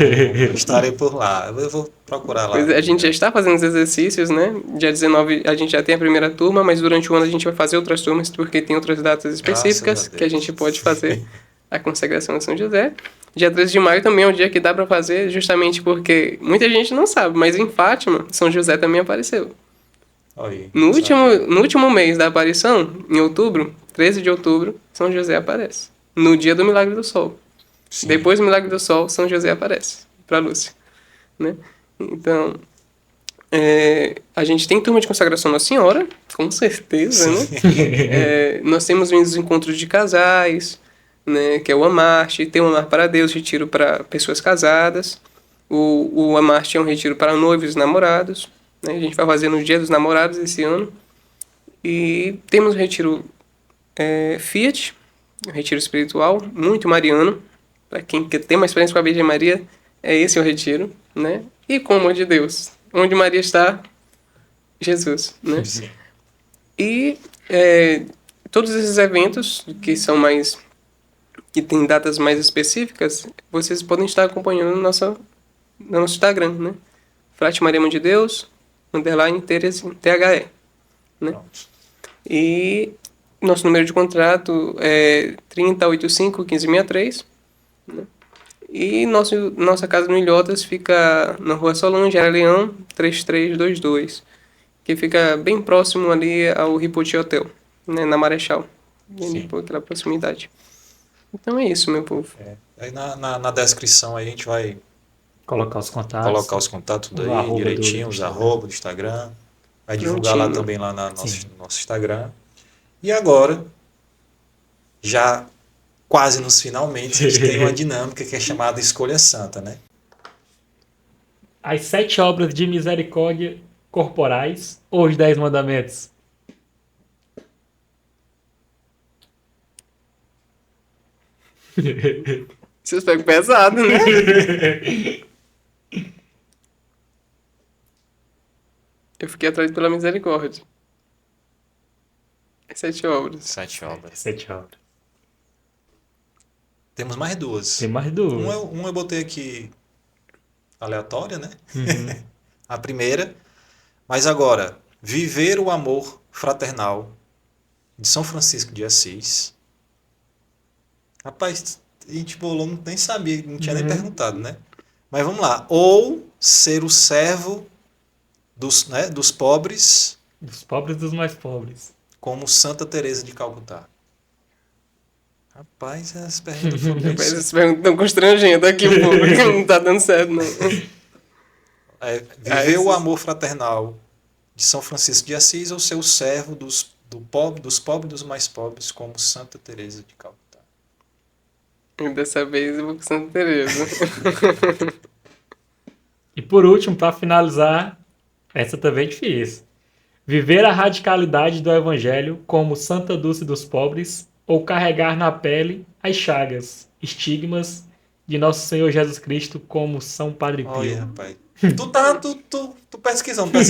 estarei por lá, eu vou procurar lá. A gente já está fazendo os exercícios, né? Dia 19 a gente já tem a primeira turma, mas durante o ano a gente vai fazer outras turmas, porque tem outras datas específicas que a gente pode fazer a consagração a São José. Dia 13 de maio também é um dia que dá para fazer, justamente porque muita gente não sabe, mas em Fátima, São José também apareceu. Oi, no último mês da aparição, em outubro, 13 de outubro, São José aparece. No dia do Milagre do Sol. Sim. Depois do Milagre do Sol, São José aparece para Lúcia, né? Então, a gente tem turma de consagração Nossa Senhora, com certeza, né? Nós temos os encontros de casais, né? Que é o Amarte, tem o Amar para Deus, retiro para pessoas casadas. O Amarte é um retiro para noivos e namorados, né? A gente vai fazer no Dia dos Namorados esse ano. E temos o retiro Fiat, um retiro espiritual, muito mariano. Para quem quer ter uma experiência com a Virgem Maria, é esse o retiro, né? E com o amor de Deus. Onde Maria está, Jesus, né? Sim. E todos esses eventos que têm datas mais específicas, vocês podem estar acompanhando no nosso Instagram, né? Frate Maria Mãe de Deus, _ THE, né? E nosso número de contrato é 3085-1563, né? E nossa casa no Ilhotas fica na Rua Solange, Era Leão, 3322, que fica bem próximo ali ao Ripoti Hotel, né? Na Marechal, por aquela proximidade. Então é isso, meu povo. Aí na descrição aí a gente vai colocar os contatos tudo aí direitinho, os arroba do Instagram. Vai divulgar lá também lá no nosso Instagram. E agora, já quase nos finalmente, a gente tem uma dinâmica que é chamada escolha santa, né? As 7 obras de misericórdia corporais ou os 10 mandamentos? Vocês pegam pesado, né? Eu fiquei atraído pela misericórdia. 7 obras. 7 obras. 7 obras. Temos mais 2. Tem mais 2. Um eu botei aqui aleatória, né? Uhum. A primeira. Mas agora, viver o amor fraternal de São Francisco de Assis. Rapaz, a gente bolou, nem sabia, não tinha nem perguntado, né? Mas vamos lá. Ou ser o servo dos pobres. Dos pobres dos mais pobres. Como Santa Teresa de Calcutá. Rapaz, as perguntas foram bem... Rapaz, essas perguntas estão constrangendo aqui, pô, porque não tá dando certo, não. Viver o amor fraternal de São Francisco de Assis ou ser o servo dos pobres e dos mais pobres, como Santa Teresa de Calcutá. Dessa vez eu vou com Santa Teresa. E por último, para finalizar, essa também é difícil. Viver a radicalidade do Evangelho como Santa Dulce dos pobres ou carregar na pele as chagas, estigmas de Nosso Senhor Jesus Cristo como São Padre Pio. Olha, rapaz. Tu pesquisou não os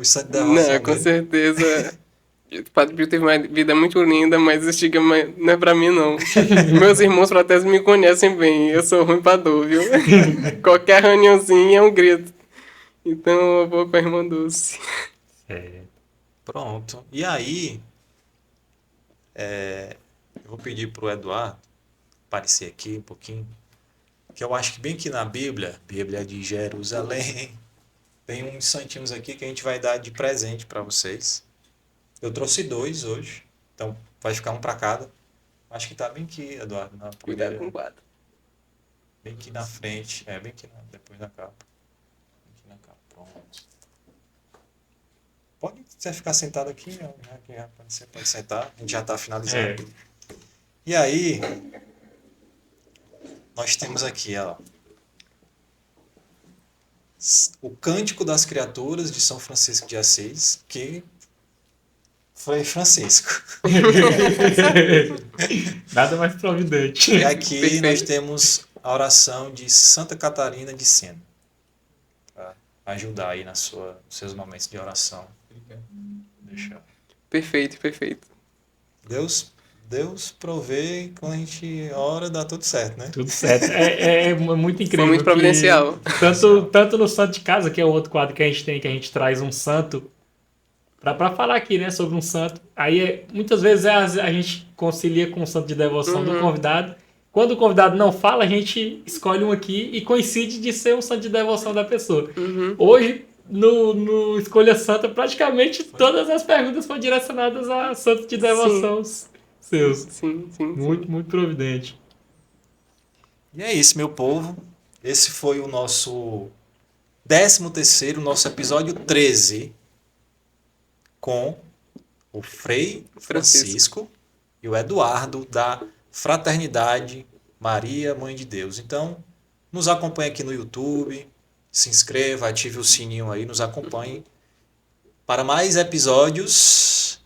7 devoções? Não, com certeza. O Padre Pio teve uma vida muito linda, mas estigma não é pra mim, não. Meus irmãos fraternos me conhecem bem, eu sou ruim pra dor, viu? Qualquer reuniãozinha é um grito. Então eu vou com a irmã Dulce. Pronto. E aí, eu vou pedir pro Eduardo aparecer aqui um pouquinho, que eu acho que bem aqui na Bíblia de Jerusalém, tem uns santinhos aqui que a gente vai dar de presente para vocês. Eu trouxe 2 hoje, então vai ficar um para cada. Acho que tá bem aqui, Eduardo. Cuidado com o quadro. Bem aqui na frente, bem aqui depois da capa. Bem aqui na capa, pronto. Pode você ficar sentado aqui, você pode sentar, a gente já está finalizando. E aí, nós temos aqui, ó, o Cântico das Criaturas de São Francisco de Assis, que foi Francisco. Nada mais providente. E aqui nós temos a oração de Santa Catarina de Sena, para ajudar aí nos seus momentos de oração. Deixa. Perfeito. Deus provê, quando a gente ora, dá tudo certo, né? Tudo certo. É muito incrível. Foi muito providencial. Tanto no Santo de Casa, que é o outro quadro que a gente tem, que a gente traz um santo, para falar aqui, né, sobre um santo. Aí, muitas vezes, a gente concilia com o santo de devoção do convidado. Quando o convidado não fala, a gente escolhe um aqui e coincide de ser um santo de devoção da pessoa. Hoje, no Escolha Santa, praticamente todas as perguntas foram direcionadas a santos de devoção seus. Sim. Muito providente. E é isso, meu povo. Esse foi o nosso 13º, nosso episódio 13, com o Frei Francisco e o Eduardo da Fraternidade Maria Mãe de Deus. Então, nos acompanhe aqui no YouTube, se inscreva, ative o sininho aí, nos acompanhe para mais episódios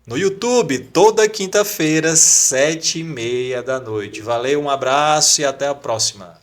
no YouTube, toda quinta-feira, 7h30 da noite. Valeu, um abraço e até a próxima.